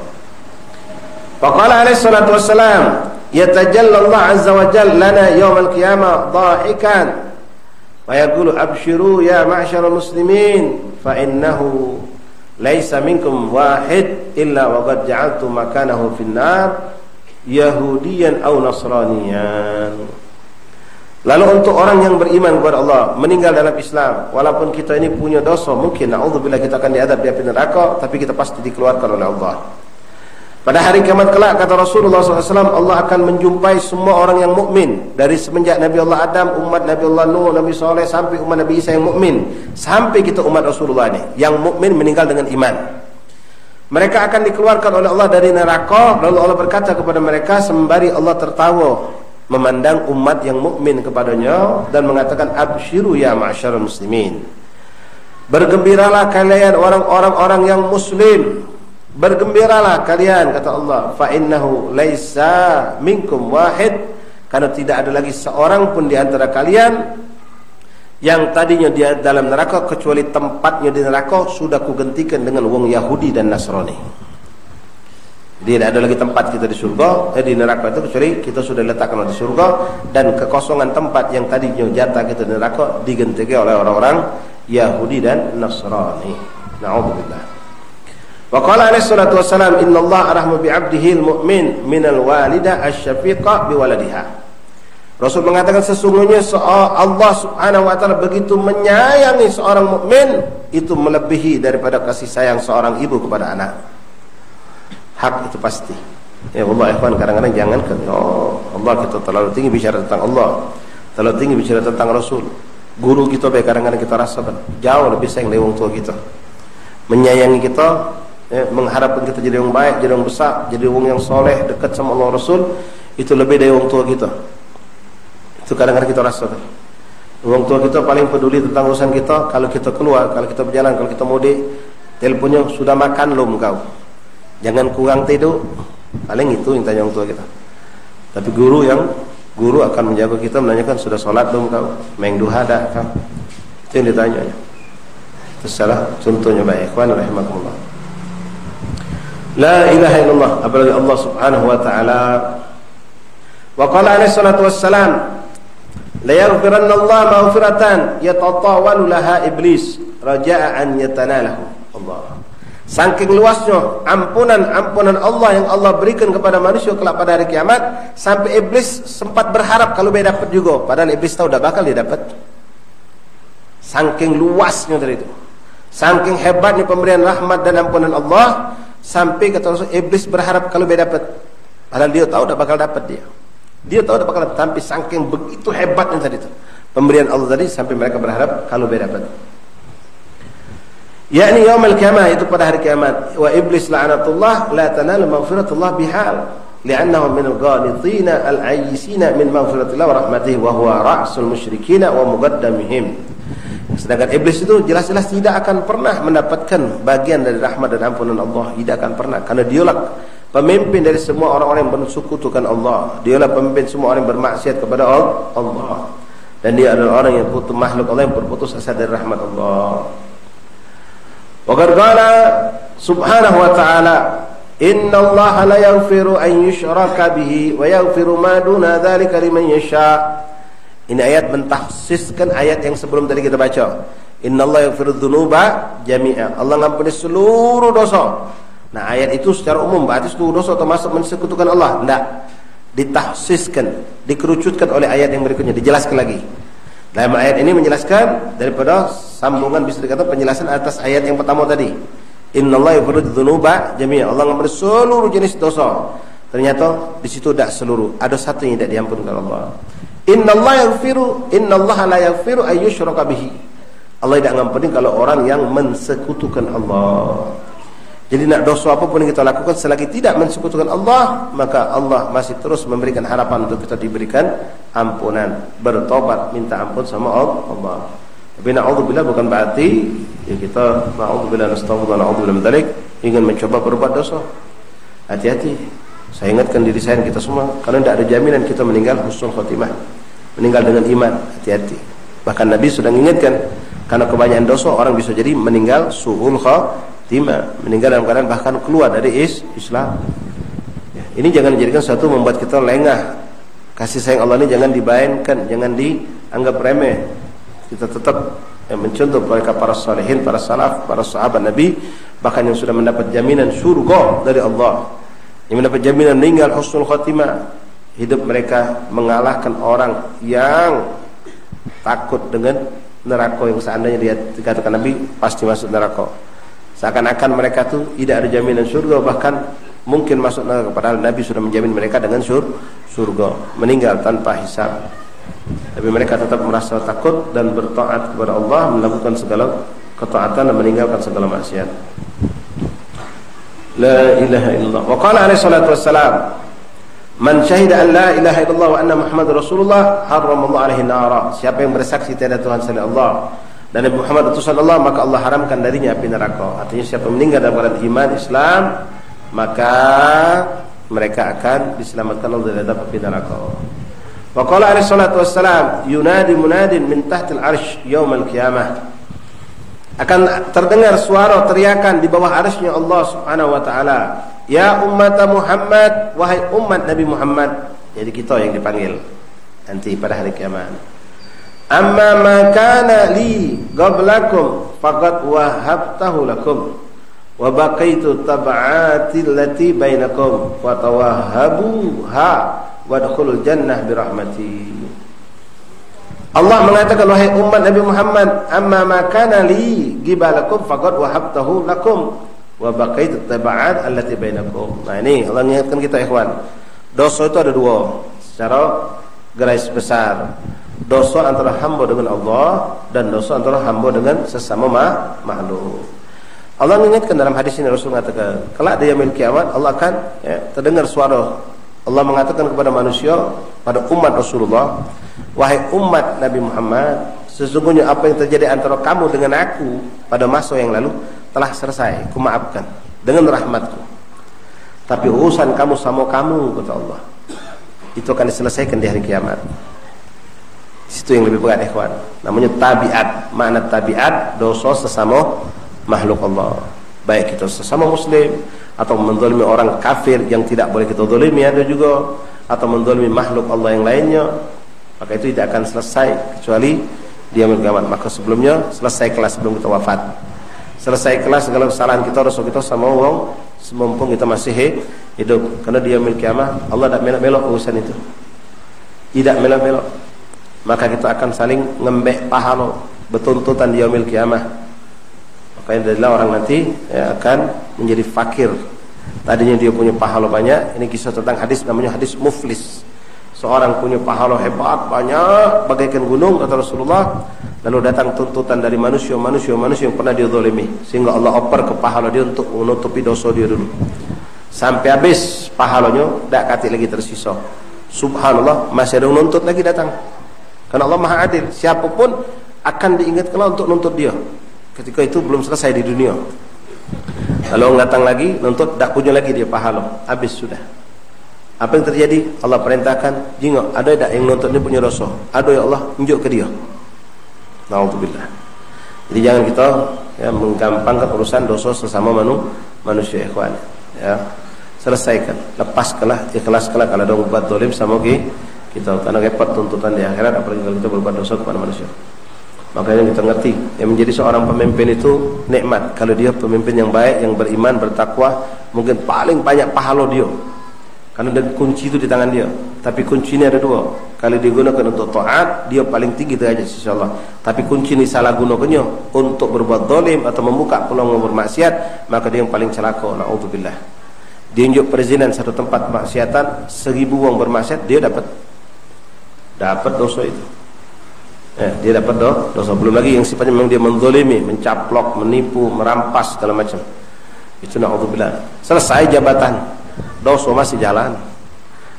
Faqala alaihi salatu wassalam, yatajalla Allah azza wa jalla lana yawmal qiyamah dhahikan wa yaqulu abshiru ya ma'syaral muslimin fa innahu laisa minkum wahid illa wa qad ja'altu makanahu fin nar yahudiyan aw nasraniyan. Lalu untuk orang yang beriman kepada Allah, meninggal dalam Islam, walaupun kita ini punya dosa, mungkin na'udzubillah kita akan diadab di api neraka, tapi kita pasti dikeluarkan oleh Allah. Pada hari kiamat kelak, kata Rasulullah SAW, Allah akan menjumpai semua orang yang mukmin, dari semenjak Nabi Allah Adam, umat Nabi Allah Nuh, Nabi Saleh, sampai umat Nabi Isa yang mukmin, sampai kita umat Rasulullah ini, yang mukmin meninggal dengan iman. Mereka akan dikeluarkan oleh Allah dari neraka. Lalu Allah berkata kepada mereka sembari Allah tertawa memandang umat yang mukmin kepadanya dan mengatakan, absyiru ya ma'syarul muslimin, bergembiralah kalian orang-orang yang muslim, bergembiralah kalian, kata Allah, fa innahu laisa minkum wahid, karena tidak ada lagi seorang pun di antara kalian yang tadinya dia dalam neraka, kecuali tempatnya di neraka sudah kugantikan dengan wong Yahudi dan Nasrani. Jadi tidak ada lagi tempat kita di surga, di neraka itu, kecuali kita sudah letakkan di surga, dan kekosongan tempat yang tadinya jatah kita di neraka digantikan oleh orang-orang Yahudi dan Nasrani. Na'udzubillah. Wa qala alaihi salatu wassalam, innallaha arhamu bi 'abdihi al-mu'min minal walida asy-syafiqa bi waladiha. Rasul mengatakan sesungguhnya Allah Subhanahu wa taala begitu menyayangi seorang mukmin, itu melebihi daripada kasih sayang seorang ibu kepada anak. Hak itu pasti. Ya Allah, ikhwan, kadang-kadang jangankan Allah kita terlalu tinggi bicara tentang Allah, terlalu tinggi bicara tentang Rasul. Guru kita kadang-kadang kita rasakan jauh lebih sayang dari orang tua kita, menyayangi kita, mengharapkan kita jadi orang baik, jadi orang besar, jadi orang yang soleh, dekat sama Allah Rasul, itu lebih dari orang tua kita. Itu kadang-kadang kita rasakan. Orang tua kita paling peduli tentang urusan kita. Kalau kita keluar, kalau kita berjalan, kalau kita mudik, teleponnya, sudah makan belum kau? Jangan kurang tidur. Paling itu yang tanya orang tua kita. Tapi guru akan menjaga kita, menanyakan sudah sholat belum kau? Main duha dah kau? Itu yang ditanya. Itu salah contohnya baik. Ikhwan rahimakumullah. La ilaha illallah, apalagi Allah Subhanahu wa taala. Wa qala alaihi salatu wassalam, la yaghfiranna Allah maghfiratan yatatawalu laha iblis raja'a an yatanalahu. Allah. Saking luasnya ampunan Allah yang Allah berikan kepada manusia kelak pada hari kiamat, sampai iblis sempat berharap kalau dia dapat juga, padahal iblis tahu dah bakal dia dapat. Saking luasnya dari itu, saking hebatnya pemberian rahmat dan ampunan Allah, sampai kata Rasul, iblis berharap kalau dia dapat, padahal dia tahu dah bakal dapat dia tahu dah bakal dapat. Tapi saking begitu hebatnya tadi itu pemberian Allah tadi, sampai mereka berharap kalau dia dapat. Yakni yaumul qiyamah, itu pada hari kiamat. Wa iblis la'anatullah la tanalu maghfiratullah bihal li'annahu minal ghalitina al-ayyisina min maghfiratillah wa rahmatihi wa huwa ra'sul musyrikina wa muqaddamihim. Sedangkan iblis itu jelas-jelas tidak akan pernah mendapatkan bagian dari rahmat dan ampunan Allah, tidak akan pernah, karena dialah pemimpin dari semua orang-orang yang bersekutukan Allah. Dialah pemimpin semua orang yang bermaksiat kepada Allah, dan dia adalah orang yang putus, makhluk Allah yang berputus asa dari rahmat Allah. Wa qala subhanahu wa ta'ala, innallaha la yaghfiru an yushraka bihi wa yaghfiru ma duna dzalika liman yasha. Ini ayat mentahsiskan ayat yang sebelum tadi kita baca. Innallaha yaghfiru dzunuba jami'a. Allah mengampuni seluruh dosa. Nah, ayat itu secara umum berarti seluruh dosa termasuk mensekutukan Allah. Tidak, ditahsiskan, dikerucutkan oleh ayat yang berikutnya, dijelaskan lagi. Dalam ayat ini menjelaskan daripada sambungan, bisa dikatakan penjelasan atas ayat yang pertama tadi. Innallaha yaghfiru dzunuba jami'a. Allah mengampuni seluruh jenis dosa. Ternyata di situ tidak seluruh, ada satu yang tidak diampunkan Allah. Innallaha la yaghfiru ay yushraka bihi. Allah tidak mengampuni kalau orang yang mensekutukan Allah. Jadi nak dosa apapun yang kita lakukan selagi tidak mensekutukan Allah, maka Allah masih terus memberikan harapan untuk kita diberikan ampunan, bertobat, minta ampun sama Allah. Tapi na'udzubillah bukan berarti ya kita na'udzubillah nastaghfirullah na'udzubillah min dzalik ingin mencoba berbuat dosa. Hati-hati. Saya ingatkan diri saya dan kita semua, karena tidak ada jaminan kita meninggal husnul khotimah, meninggal dengan iman. Hati-hati. Bahkan Nabi sudah mengingatkan, karena kebanyakan dosa orang bisa jadi meninggal su'ul khotimah, meninggal dalam keadaan bahkan keluar dari Islam. Ya, ini jangan dijadikan sesuatu membuat kita lengah. Kasih sayang Allah ini jangan dibayangkan, jangan dianggap remeh. Kita tetap mencontoh mereka para salihin, para salaf, para sahabat Nabi, bahkan yang sudah mendapat jaminan surga dari Allah, yang mendapat jaminan meninggal husnul khatimah, hidup mereka mengalahkan orang yang takut dengan neraka, yang seandainya dia dikatakan Nabi pasti masuk neraka. Seakan-akan mereka tuh tidak ada jaminan surga, bahkan mungkin masuk neraka, padahal Nabi sudah menjamin mereka dengan surga, meninggal tanpa hisab. Tapi mereka tetap merasa takut dan bertaat kepada Allah, melakukan segala ketaatan dan meninggalkan segala maksiat. La ilaha illallah. Wa qala alaihi salatu wassalam, man syahida an la ilaha illallah wa anna Muhammadar Rasulullah harramallahu alaihi nara. Siapa yang bersaksi tiada Tuhan selain Allah dan Nabi Muhammad utusan Allah, maka Allah haramkan darinya api neraka. Artinya siapa meninggal dalam keadaan iman Islam, maka mereka akan diselamatkan Allah dari api neraka. Wa qala alaihi salatu wassalam, yunadi munadin min tahtil arsh yaumal qiyamah. Akan terdengar suara teriakan di bawah arsy-Nya Allah Subhanahu wa taala, ya umat Muhammad, wahai umat Nabi Muhammad. Jadi kita yang dipanggil nanti pada hari kiamat. Amma ma kana li qablakum faqad wahabtahu lakum wa baqaitu tab'ati allati bainakum wa tawahhabuha wadkhulul jannah bi rahmati. Allah mengatakan, wahai umat Nabi Muhammad, amma ma kana li qibalakum faqad wahabtahu lakum wa baqaitu tab'at allati bainakum. Nah, ini Allah mengingatkan kita, ikhwan. Dosa itu ada dua secara garis besar. Dosa antara hamba dengan Allah dan dosa antara hamba dengan sesama makhluk. Allah mengingatkan dalam hadis ini, Rasul mengatakan, kelak di yaumil kiamat Allah akan terdengar suara. Allah mengatakan kepada manusia, pada umat Rasulullah, wahai umat Nabi Muhammad, sesungguhnya apa yang terjadi antara kamu dengan aku pada masa yang lalu telah selesai, aku maafkan dengan rahmatku. Tapi urusan kamu sama kamu, kata Allah, itu akan diselesaikan di hari kiamat. Situ yang lebih berat, ikhwan. Namanya tabiat. Makna tabiat, dosa sesama makhluk Allah. Baik kita sesama muslim, atau menzalimi orang kafir yang tidak boleh kita zalimi, ada juga, atau menzalimi makhluk Allah yang lainnya, maka itu tidak akan selesai kecuali dia kiamat. Maka sebelumnya selesai kelas sebelum kita wafat. Selesai kelas segala kesalahan kita, dosa kita sama orang semumpung kita masih hidup. Karena dia kiamat Allah tidak melok-melok urusan itu. Tidak melok-melok. Maka kita akan saling ngembek pahala, bertuntutan di yaumil kiamah. Makanya adalah orang nanti akan menjadi fakir. Tadinya dia punya pahala banyak. Ini kisah tentang hadis, namanya hadis muflis. Seorang punya pahala hebat banyak bagaikan gunung, kata Rasulullah. Lalu datang tuntutan dari manusia yang pernah dia zalimi, sehingga Allah oper ke pahala dia untuk menutupi dosa dia dulu. Sampai habis pahalanya, tak katik lagi tersisa. Subhanallah, masih ada yang nuntut lagi datang. Karena Allah Maha Adil, siapapun akan diingatkan untuk nuntut dia. Ketika itu belum selesai di dunia. Lalu orang datang lagi nuntut, tak punya lagi dia pahala, habis sudah. Apa yang terjadi? Allah perintahkan, jingok, ada tak yang nuntut ni punya dosa? Ada, ya Allah, tunjuk ke dia. Na'udzubillah. Jadi jangan kita menggampangkan urusan dosa sesama manusia, ikhwan. Ya, selesaikan, lepaskanlah, ikhlaskanlah kalau ada buat zalim sama kita, karena repot tuntutan di akhirat, apalagi kalau kita berbuat dosa kepada manusia. Makanya kita ngerti, yang menjadi seorang pemimpin itu nikmat. Kalau dia pemimpin yang baik, yang beriman, bertakwa, mungkin paling banyak pahala dia, karena kunci itu di tangan dia. Tapi kunci ini ada dua. Kalau digunakan untuk taat, dia paling tinggi derajat sisi Allah. Tapi kunci ini salah gunakannya untuk berbuat zalim atau membuka peluang bermaksiat, maka dia yang paling celaka. Na'udzubillah. Dia unjuk perizinan satu tempat maksiatan, 1000 orang bermaksiat, dia dapat dosa itu. Dia dapat dosa. Belum lagi yang sifatnya memang dia menzalimi, mencaplok, menipu, merampas segala macam. Itu na'udzubillah. Selesai jabatan, dosa masih jalan.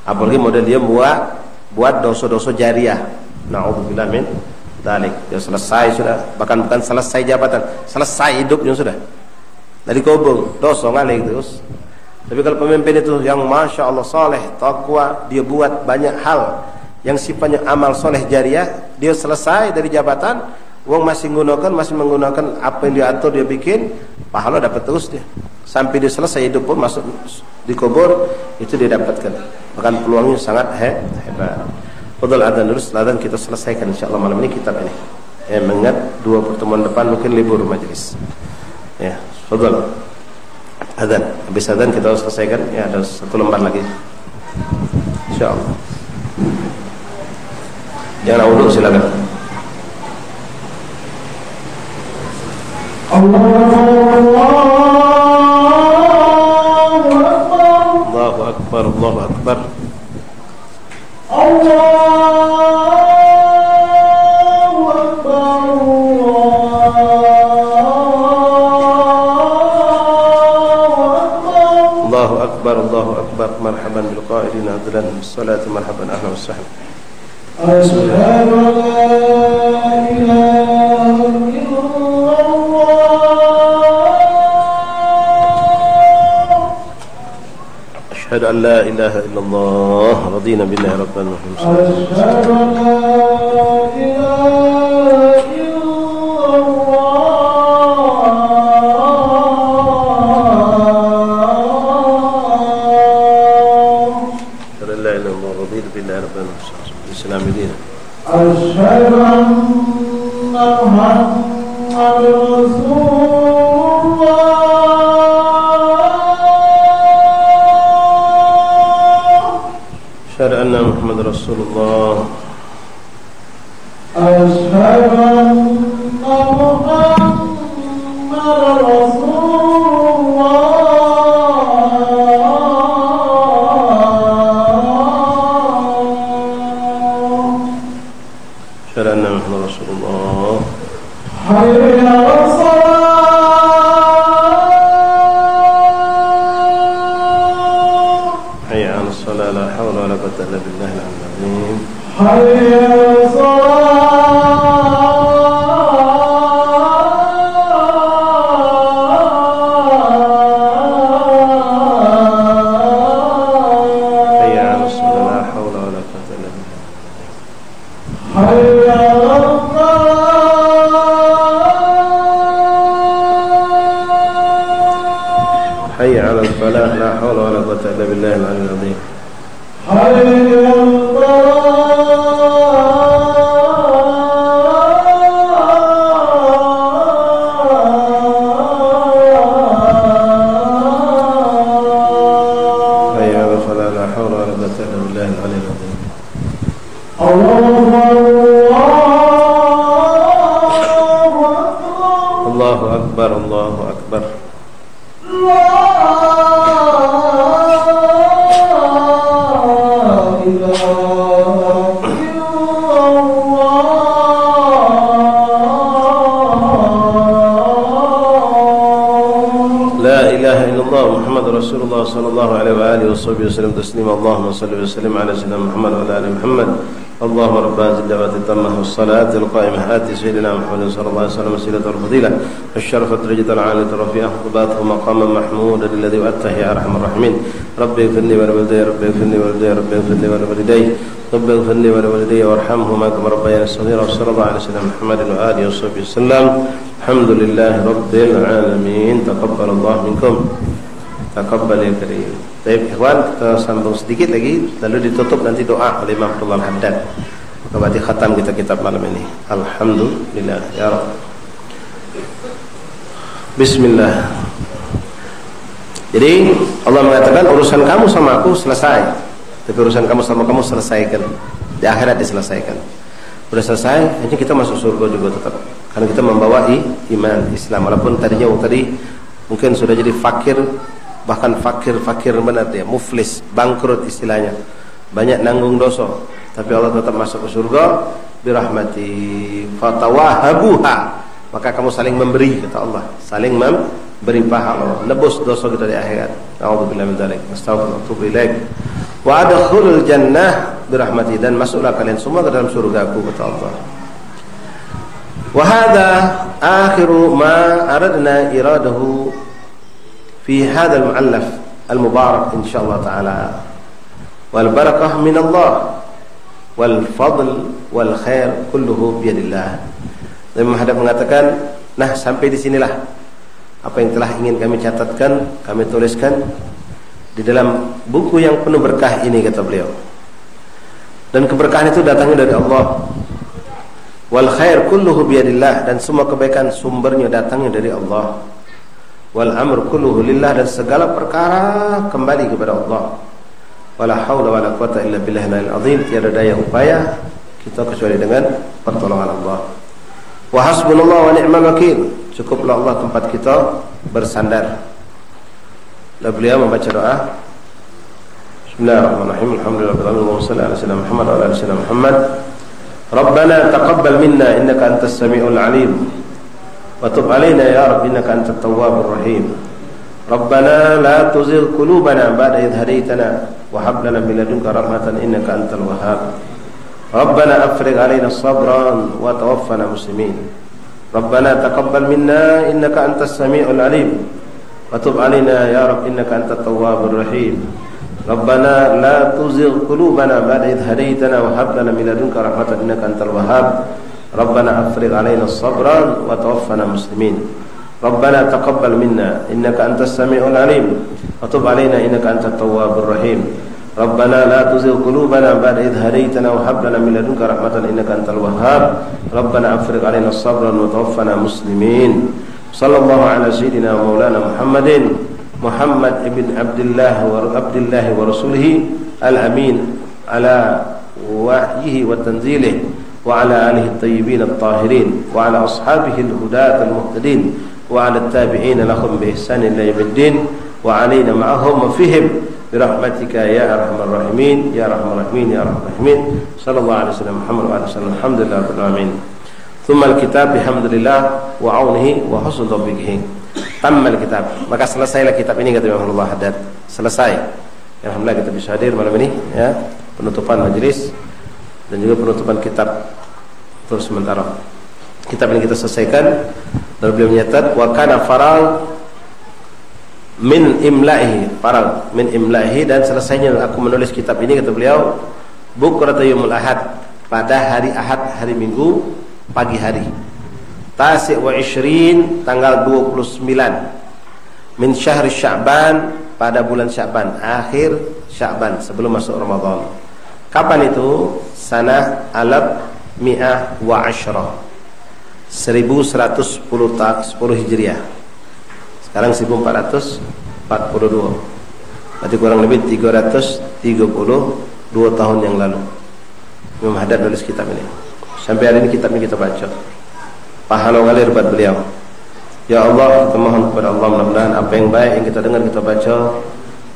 Apalagi model dia buat dosa-dosa jariah. Na'udzubillah min dzalik. Dia selesai sudah, bahkan bukan selesai jabatan, selesai hidupnya sudah. Dari kubur, dosa ngalih terus. Tapi kalau pemimpin itu yang masya Allah saleh, takwa, dia buat banyak hal yang sifatnya amal soleh jariah, dia selesai dari jabatan, uang masih menggunakan apa yang dia atur, dia bikin, pahala dapat terus dia. Sampai dia selesai hidup pun masuk di kubur, itu dia dapatkan. Bahkan peluangnya sangat hebat. Fadhal adzan dulu, setelah adzan kita selesaikan insyaallah malam ini kitab ini. Mengingat 2 pertemuan depan mungkin libur majelis. Ya, fadhal. Adzan, habis adzan kita harus selesaikan. Ya, ada 1 lembar lagi. Insyaallah. Yang nak wudhu silakan. Allahu Akbar, Allahu Akbar. Allahu Akbar, Allahu Akbar. Marhaban bil qa'idin adlan bis-salati marhaban ahlan wa sahlan. Asyhadu an la ilaha illallah. Asyhadu an la ilaha illallah. Radina billahi rabban wa Asyhadu an la ilaha Islam dina. Asyhadu anna Muhammadar Rasulullah. Asyhadu anna Muhammadar Rasulullah. Asyhadu anna Muhammadar Rasulullah. Asyhadu anna Muhammadar Rasulullah. Hayya 'alas salat. Hayya 'alas salat. La haula wa la quwwata illa billahil 'aliyyil 'azim. Hayya 'alas salat. Hayya 'alas salat. La haula wa la quwwata illa billah. Hayya 'alas Hayya 'alal falah. La haula wa la quwwata illa billahil 'aliyyil 'azim. Hayya 'alal falah. La haula wa la quwwata illa billahil 'aliyyil 'azim. Allahu Akbar, Allahu Akbar. La ilaha illallah Muhammadur Rasulullah sallallahu alaihi wa alihi wasallam taslima. Allahumma salli wa sallim ala sayyidina Muhammad wa ala ali Muhammad. Allahumma rabb hadhihi ad-da'wati at-tammah was-salati al-qa'imah ati sayyidina Muhammad sallallahu alaihi wasallam wasilata al-fadilah asy-syarafat darajatan 'aliyatan rafi'ah qubathu maqaman mahmudan alladhi wa'atahu ya arhamar rahimin. Rabbi ighfirli wa li walidayya, rabbi ighfirli wa li walidayya, rabbi ighfirli wa li walidayya, rabbi ighfirli wa li walidayya warhamhuma kama rabbayani shaghira. Sallallahu alaihi wasallam Muhammadin wa alihi wasallam. Alhamdulillahi rabbil alamin. Taqabbalallahu minkum. Taqabbal ya karim. Baik, ikhwan, kita sambung sedikit lagi lalu ditutup nanti doa oleh Imam Abdullah Al-Haddad. Maka berarti khatam kita kitab malam ini. Alhamdulillah ya Rabb. Bismillah. Jadi Allah mengatakan urusan kamu sama aku selesai, tapi urusan kamu sama kamu selesaikan di akhirat, diselesaikan. Sudah selesai, hanya kita masuk surga juga tetap, karena kita membawa iman Islam. Walaupun tadinya tadi mungkin sudah jadi fakir, bahkan fakir benar dia, muflis, bangkrut istilahnya, banyak nanggung dosa, tapi Allah tetap masuk ke surga birahmati fatawahabuha. Maka kamu saling memberi, kata Allah, saling memberi pahala, nebus dosa kita di akhirat. A'udzubillahi min dzalik. Astaghfirullah wa atubu ilaik. Wa adkhulul jannah birahmati, dan masuklah kalian semua ke dalam surgaku, kata Allah. Wa hadza akhiru ma aradna iradahu fi hadzal mu'allaf al-mubarak insyaallah taala. Wal barakah min Allah wal fadl wal khair kulluhu bi yadillah. Nabi Muhammad mengatakan, nah sampai di sinilah apa yang telah ingin kami catatkan, kami tuliskan di dalam buku yang penuh berkah ini, kata beliau. Dan keberkahan itu datangnya dari Allah. Wal khair kulluhu biyadillah, dan semua kebaikan sumbernya datangnya dari Allah. Wal amr kulluhu lillah, dan segala perkara kembali kepada Allah. wala haula wala quwata illa billahil azim. Tiada daya upaya kita kecuali dengan pertolongan Allah. Wa hasbunallahu wa ni'mal wakil. Cukuplah Allah tempat kita bersandar. Lalu beliau membaca doa. Bismillahirrahmanirrahim. Alhamdulillahirabbil alamin wa sallallahu ala sayyidina Muhammad wa ala ali sayyidina Muhammad. Rabbana taqabbal minna innaka antas samiul alim. Wa tub alaina ya rabbi innaka antat tawwabur rahim. Rabbana la tuzigh qulubana ba'da idh hadaytana wa hab lana min ladunka rahmatan innaka antal wahhab. Rabbana afrigh alaina sabran wa tawaffana muslimin. Rabbana taqabbal minna innaka antas samiul alim wa tub alaina ya rabbi innaka antat tawwabur rahim. Rabbana la tuzigh qulubana ba'da idh hadaytana wa hab lana min ladunka rahmatan innaka antal wahhab. Rabbana afrigh alaina sabran wa tawaffana muslimin. Rabbana taqabbal minna innaka antas samiul alim wa tub alaina innaka antat tawwabur rahim. Rabbana la tuzigh qulubana ba'da idh hadaytana wa hab lana min ladunka rahmatan innaka antal wahhab. Rabbana afrigh alaina sabran wa tawaffana muslimin. Sallallahu ala sayyidina maulana Muhammadin Muhammad ibn Abdullah wa rasulihi al-amin ala wahyihi wa tanzilihi wa ala alihi at-tayyibin at-tahirin wa ala ashabihi al-hudat al-muhtadin wa ala at-tabi'in lahum bi ihsan ila yaumiddin wa alaina ma'ahum wa fihim birahmatika ya arhamar rahimin ya arhamar rahimin ya arhamar rahimin. Sallallahu alaihi wasallam Muhammad wa alihi wasallam. Alhamdulillah rabbil alamin. Thumma al-kitab bihamdillah wa aunihi wa husnul tawfiqihi. Tammal kitab. Maka selesailah kitab ini kata Imam Abdullah Haddad. Selesai. Alhamdulillah kita bisa hadir malam ini ya. Penutupan majelis dan juga penutupan kitab untuk sementara. Kitab ini kita selesaikan dan beliau menyatat wa kana farag min imla'ihi, farag min imla'ihi, dan selesainya aku menulis kitab ini kata beliau bukrata yaumul ahad, pada hari Ahad, hari Minggu pagi hari. Tasi' wa 20 tanggal 29 min syahri Sya'ban, pada bulan Sya'ban, akhir Sya'ban sebelum masuk Ramadan. Kapan itu? Sanah alaf mi'ah wa asyra, 1110 Hijriah. Sekarang 1442. Berarti kurang lebih 332 tahun yang lalu Imam Haddad nulis kitab ini. Sampai hari ini kitab ini kita baca. Pahala ngalir buat beliau. Ya Allah, kita mohon kepada Allah mudah-mudahan apa yang baik yang kita dengar kita baca,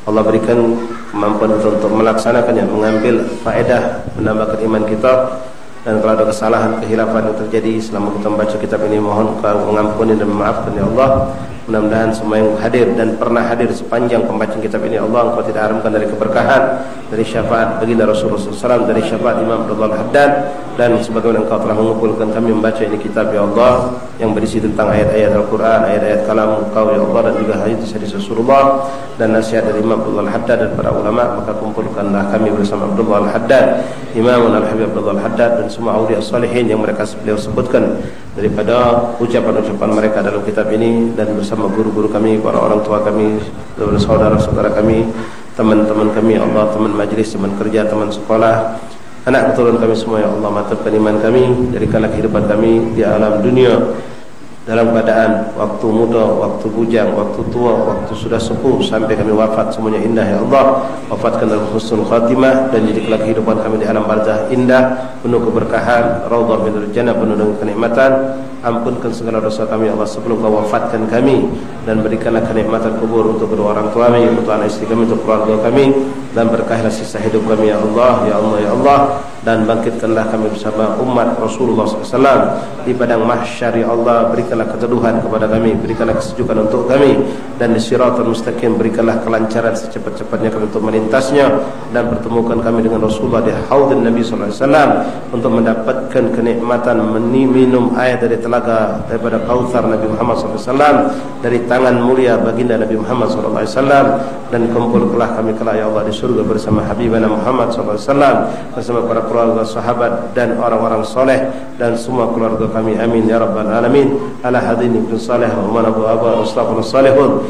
Allah berikan kemampuan untuk melaksanakannya, mengambil faedah, menambahkan iman kita. Dan kalau ada kesalahan, kehilafan yang terjadi selama kita membaca kitab ini, mohon Kau mengampuni dan memaafkan ya Allah. Mudah-mudahan semua yang hadir dan pernah hadir sepanjang pembacaan kitab ini, Allah Engkau tidak haramkan dari keberkahan, dari syafaat baginda Rasulullah SAW, dari syafaat Imam Abdullah Haddad, dan sebagaimana Engkau telah mengumpulkan kami membaca ini kitab ya Allah, yang berisi tentang ayat-ayat Al-Quran, ayat-ayat kalam Engkau ya Allah, dan juga hadis-hadis Rasulullah dan nasihat dari Imam Abdullah Haddad dan para ulama. Maka kumpulkanlah kami bersama Abdullah Haddad, Imam Al-Habib Abdullah Haddad, dan semua awliya salihin yang mereka beliau sebutkan daripada ucapan-ucapan mereka dalam kitab ini, dan bersama guru-guru kami, para orang tua kami, saudara-saudara kami, teman-teman kami ya Allah, teman majlis, teman kerja, teman sekolah, anak keturunan kami semua ya Allah. Mantapkan iman kami, jadikanlah kehidupan kami di alam dunia dalam keadaan waktu muda, waktu bujang, waktu tua, waktu sudah sepuh, sampai kami wafat semuanya indah ya Allah. Wafatkan dalam husnul khatimah, dan jadikanlah kehidupan kami di alam barzah indah, penuh keberkahan, raudhah minal jannah, penuh dengan kenikmatan. Ampunkan segala dosa kami ya Allah sebelum Kau wafatkan kami, dan berikanlah kenikmatan kubur untuk kedua orang tua kami, untuk anak istri kami, untuk keluarga kami, dan berkahlah sisa hidup kami ya Allah, ya Allah, ya Allah. Dan bangkitkanlah kami bersama umat Rasulullah SAW di padang mahsyar ya Allah. Berikanlah keteduhan kepada kami, berikanlah kesejukan untuk kami, dan di Shiratal Mustaqim berikanlah kelancaran secepat-cepatnya kami untuk melintasnya, dan pertemukan kami dengan Rasulullah di haudun Nabi SAW untuk mendapatkan kenikmatan minum air dari telaga daripada Kautsar Nabi Muhammad SAW, dari tangan mulia baginda Nabi Muhammad SAW. Dan kumpulkanlah kami kelak ya Allah di surga bersama Habibana Muhammad SAW, bersama para keluarga, sahabat, dan orang-orang soleh, dan semua keluarga kami. Amin ya rabbal alamin. Ala hadin ibn salih wa man abu aba ustaghfirullah salihun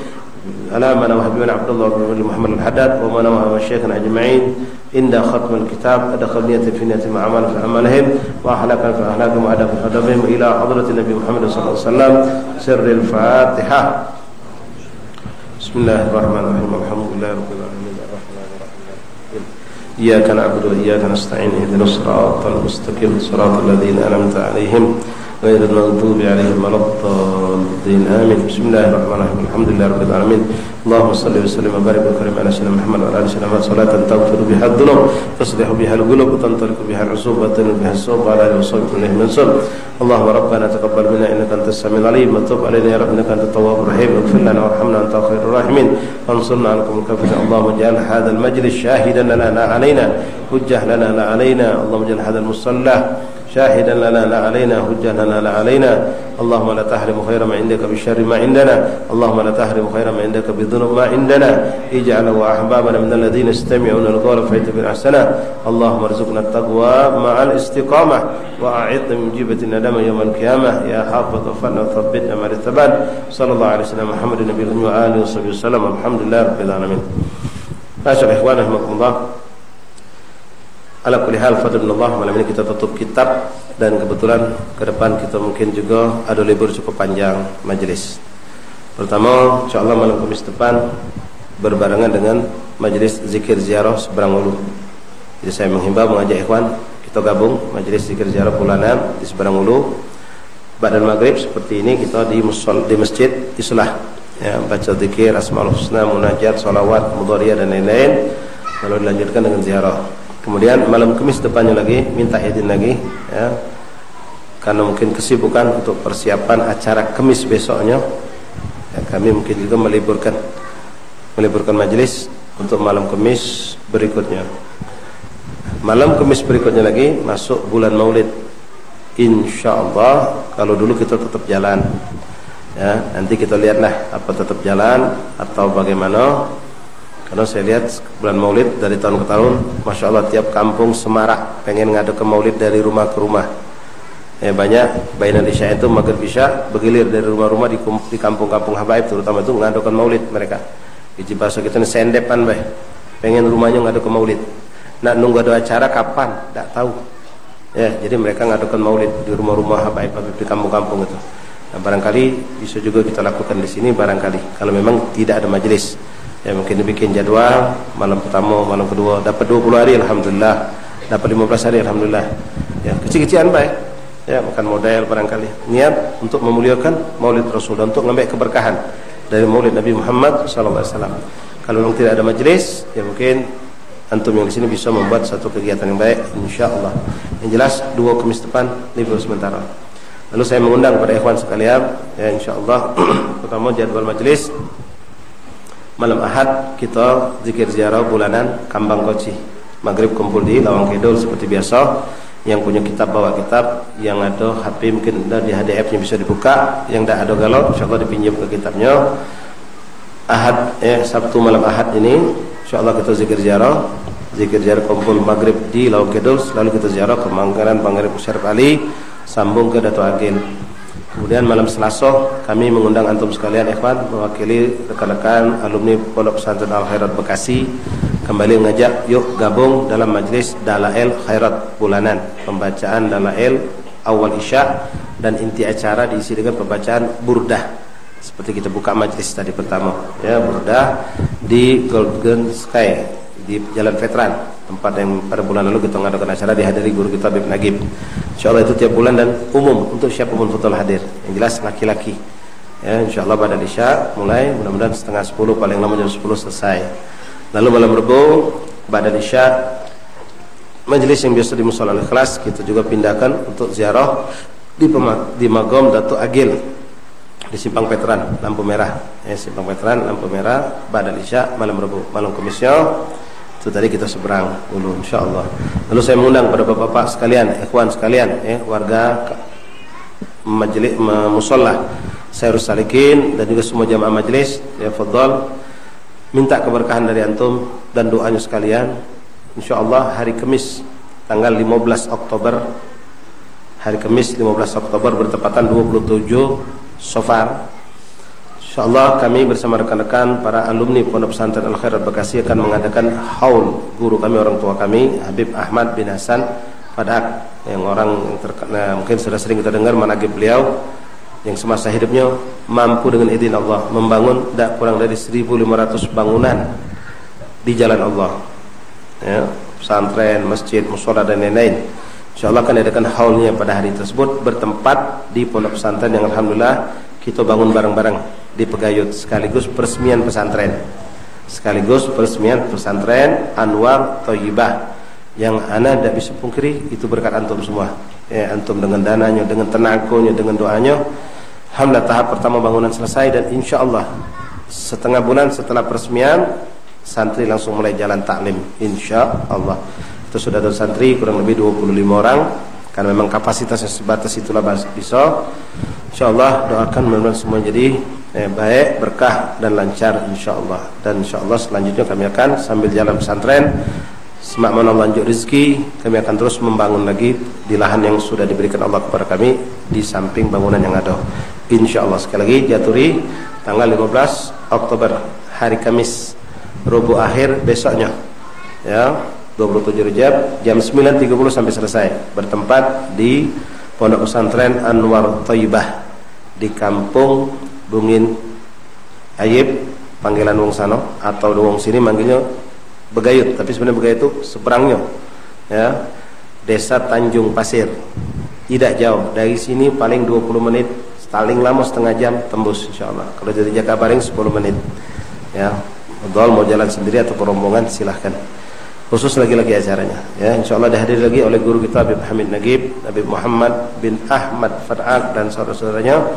ala man wa habibana Abdullah bin Muhammad al-Haddad wa man wa syekhana ajma'in inda khatmul kitab adkhalniyati fi niyati ma'amal fi amalihim wa ahlakan fi ahlakum wa adab adabihim ila hadratin Nabi Muhammad sallallahu alaihi wasallam. Sirril Fatihah. Bismillahirrahmanirrahim. Alhamdulillahirabbil alamin. Arrahmanir rahim. Iyyaka na'budu wa iyyaka nasta'in. Ihdinas siratal mustaqim. Siratal ladzina an'amta 'alaihim ghairil maghdubi 'alaihim waladdallin. Amin. Bismillahirrahmanirrahim. Alhamdulillahirabbil alamin. Allahumma shalli wa sallim wa barik wa karim ala sayyidina Muhammad wa ala alihi wasallam salatan taghfiru biha ad-dhunub taslihu biha al-qulub wa tantaliqu biha al-'usub wa tanil biha as-sawb wa ala alihi wa sahbihi mansur. Allahumma rabbana taqabbal minna innaka antas samiul 'alim wa tub 'alaina ya rabbana innaka antat tawwabur rahim. Ighfir lana warhamna anta khairur rahimin. Wansurna 'alal qawmil kafirin. Allahumma ij'al hadzal majlis shahidan lana la 'alaina hujjah lana la 'alaina. Allahumma ij'al hadzal musalla شاهدا لنا لا علينا حجة لنا لا علينا. اللهم لا تحرم خير ما عندك بالشر ما عندنا. اللهم لا تحرم خير ما عندك بالذنوب ما عندنا. اجعل وأحبابنا من الذين يستمعون القول فيتبعون أحسنه. اللهم ارزقنا التقوى مع الاستقامة وأعذنا من جيبة الندم يوم القيامة. يا حافظ وفنا وثبتنا مع الثبات. صلى الله عليه وسلم محمد النبي وآله وصحبه وسلم. الحمد لله رب العالمين. Masyaallah ikhwan rahimakumullah. Ala kulli hal fadlullah, malam ini kita tutup kitab dan kebetulan ke depan kita mungkin juga ada libur cukup panjang majelis. Pertama, insyaallah malam Kamis depan berbarengan dengan majelis zikir ziarah seberang ulu. Jadi saya menghimbau mengajak ikhwan kita gabung majelis zikir ziarah bulanan di seberang ulu. Ba'dal maghrib seperti ini kita di masjid Islah, ya, baca zikir Asmaul Husna, munajat, salawat, mudhariyah dan lain-lain. Lalu dilanjutkan dengan ziarah. Kemudian malam Kamis depannya lagi minta izin lagi, ya, karena mungkin kesibukan untuk persiapan acara Kamis besoknya, ya, kami mungkin juga meliburkan majelis untuk malam Kamis berikutnya. Malam Kamis berikutnya lagi masuk bulan Maulid. Insyaallah kalau dulu kita tetap jalan, ya, nanti kita lihatlah apa tetap jalan atau bagaimana. Karena saya lihat bulan Maulid dari tahun ke tahun, Masya Allah tiap kampung semarak pengen ngadu ke Maulid dari rumah ke rumah. Ya, banyak Bainan Isya itu maghrib Isya bergilir dari rumah-rumah di kampung-kampung habaib, terutama itu ngadukan Maulid mereka. Di bahasa kita ini sendepan bae. Pengen rumahnya ngadu ke Maulid. Nak nunggu ada acara kapan? Tak tahu. Ya, jadi mereka ngadukan Maulid di rumah-rumah habaib di kampung-kampung itu. Nah, barangkali bisa juga kita lakukan di sini barangkali kalau memang tidak ada majelis. Ya, mungkin dibikin jadwal malam pertama, malam kedua dapat 20 hari alhamdulillah, dapat 15 hari alhamdulillah. Ya, kecil-kecilan baik. Ya, bukan model barangkali. Niat untuk memuliakan Maulid Rasul dan untuk mengambil keberkahan dari Maulid Nabi Muhammad sallallahu alaihi wasallam. Kalau memang tidak ada majelis, ya mungkin antum yang di sini bisa membuat satu kegiatan yang baik insyaallah. Yang jelas 2 Kamis depan libur sementara. Lalu saya mengundang kepada ikhwan sekalian, ya insyaallah pertama jadwal majelis malam Ahad kita zikir ziarah bulanan Kambang Koci. Maghrib kumpul di Lawang Kidul seperti biasa. Yang punya kitab bawa kitab, yang ada HP mungkin di HDF-nya bisa dibuka, yang tidak ada galau insyaallah dipinjam ke kitabnya. Ahad, Sabtu malam Ahad ini insyaallah kita zikir ziarah kumpul maghrib di Lawang Kidul, lalu kita ziarah ke Manggaran Pangarep Syarif Ali, sambung ke Dato Agil. Kemudian malam Selasa kami mengundang antum sekalian ikhwan mewakili rekan-rekan alumni Pondok Pesantren Al Khairat Bekasi kembali mengajak yuk gabung dalam majlis Dalail Khairat bulanan, pembacaan Dalail awal Isya dan inti acara diisi dengan pembacaan burdah seperti kita buka majlis tadi pertama, ya, burdah di Golden Sky di Jalan Veteran, tempat yang pada bulan lalu kita mengadakan acara dihadiri guru kita Habib Nagib. InsyaAllah itu tiap bulan dan umum untuk siapapun betul hadir. Yang jelas laki-laki. Ya, insyaallah pada Isya mulai mudah-mudahan setengah 10 paling lama jam 10 selesai. Lalu malam Rabu pada Isya majelis yang biasa di Mushola Al-Ikhlas kita juga pindahkan untuk ziarah di Magom Dato Agil di Simpang Veteran lampu merah. Ya, Simpang Veteran lampu merah pada Isya malam Rabu. Malam Kamisnya itu tadi kita seberang dulu insyaallah. Lalu saya mengundang pada bapak-bapak sekalian, ikhwan sekalian, warga majelis mushola Sairus Salikin dan juga semua jamaah majelis, ya fadhal minta keberkahan dari antum dan doanya sekalian. Insyaallah hari Kamis tanggal 15 Oktober, hari Kamis 15 Oktober bertepatan 27 Safar. InsyaAllah kami bersama rekan-rekan para alumni Pondok Pesantren Al Khairat Bekasi akan mengadakan haul guru kami, orang tua kami Habib Ahmad bin Hasan Fadak, yang orang mungkin sudah sering kita dengar manaqib beliau yang semasa hidupnya mampu dengan izin Allah membangun tidak kurang dari 1.500 bangunan di jalan Allah, ya, pesantren, masjid, mushola dan lain-lain. InsyaAllah akan diadakan haulnya pada hari tersebut bertempat di pondok pesantren yang alhamdulillah kita bangun bareng-bareng di Pegayut, sekaligus peresmian pesantren, Anwar Thayyibah, yang ana tidak bisa pungkiri itu berkat antum semua, ya, antum dengan dananya, dengan tenaganya, dengan doanya. Alhamdulillah tahap pertama bangunan selesai, dan insyaallah setengah bulan setelah peresmian santri langsung mulai jalan taklim insyaallah. Itu sudah ada santri kurang lebih 25 orang, karena memang kapasitasnya sebatas itulah bisa. Insyaallah doakan mudah-mudahan semua jadi baik, berkah dan lancar insyaallah. Dan insyaallah selanjutnya kami akan sambil jalan pesantren semakin Allah lanjut rezeki, kami akan terus membangun lagi di lahan yang sudah diberikan Allah kepada kami di samping bangunan yang ada insyaallah. Sekali lagi Jaturi tanggal 15 Oktober hari Kamis, Rabu akhir besoknya, ya, 27 Rejab jam 9.30 sampai selesai, bertempat di Pondok Pesantren Anwar Thayyibah di Kampung Bungin Ayib, panggilan wong sano atau wong sini manggilnya Begayut, tapi sebenarnya Begayut itu seberangnya, ya, Desa Tanjung Pasir. Tidak jauh dari sini, paling 20 menit, paling lama setengah jam tembus insyaallah. Kalau dari Jakabaring 10 menit, ya. Betul, mau jalan sendiri atau rombongan silahkan. Khusus lagi-lagi acaranya, ya, insyaallah dihadiri lagi oleh guru kita Habib Hamid Nagib, Habib Muhammad bin Ahmad Far'ad dan saudara-saudaranya,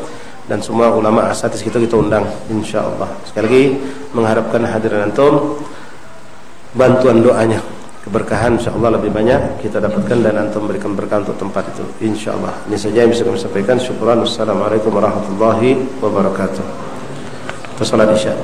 dan semua ulama asatidz kita undang insyaallah. Sekali lagi mengharapkan hadirin antum, bantuan doanya, keberkahan insyaallah lebih banyak kita dapatkan dan antum berikan berkah untuk tempat itu insyaallah. Ini saja yang bisa kami sampaikan. Syukran. Wassalamualaikum warahmatullahi wabarakatuh. Salat Isya.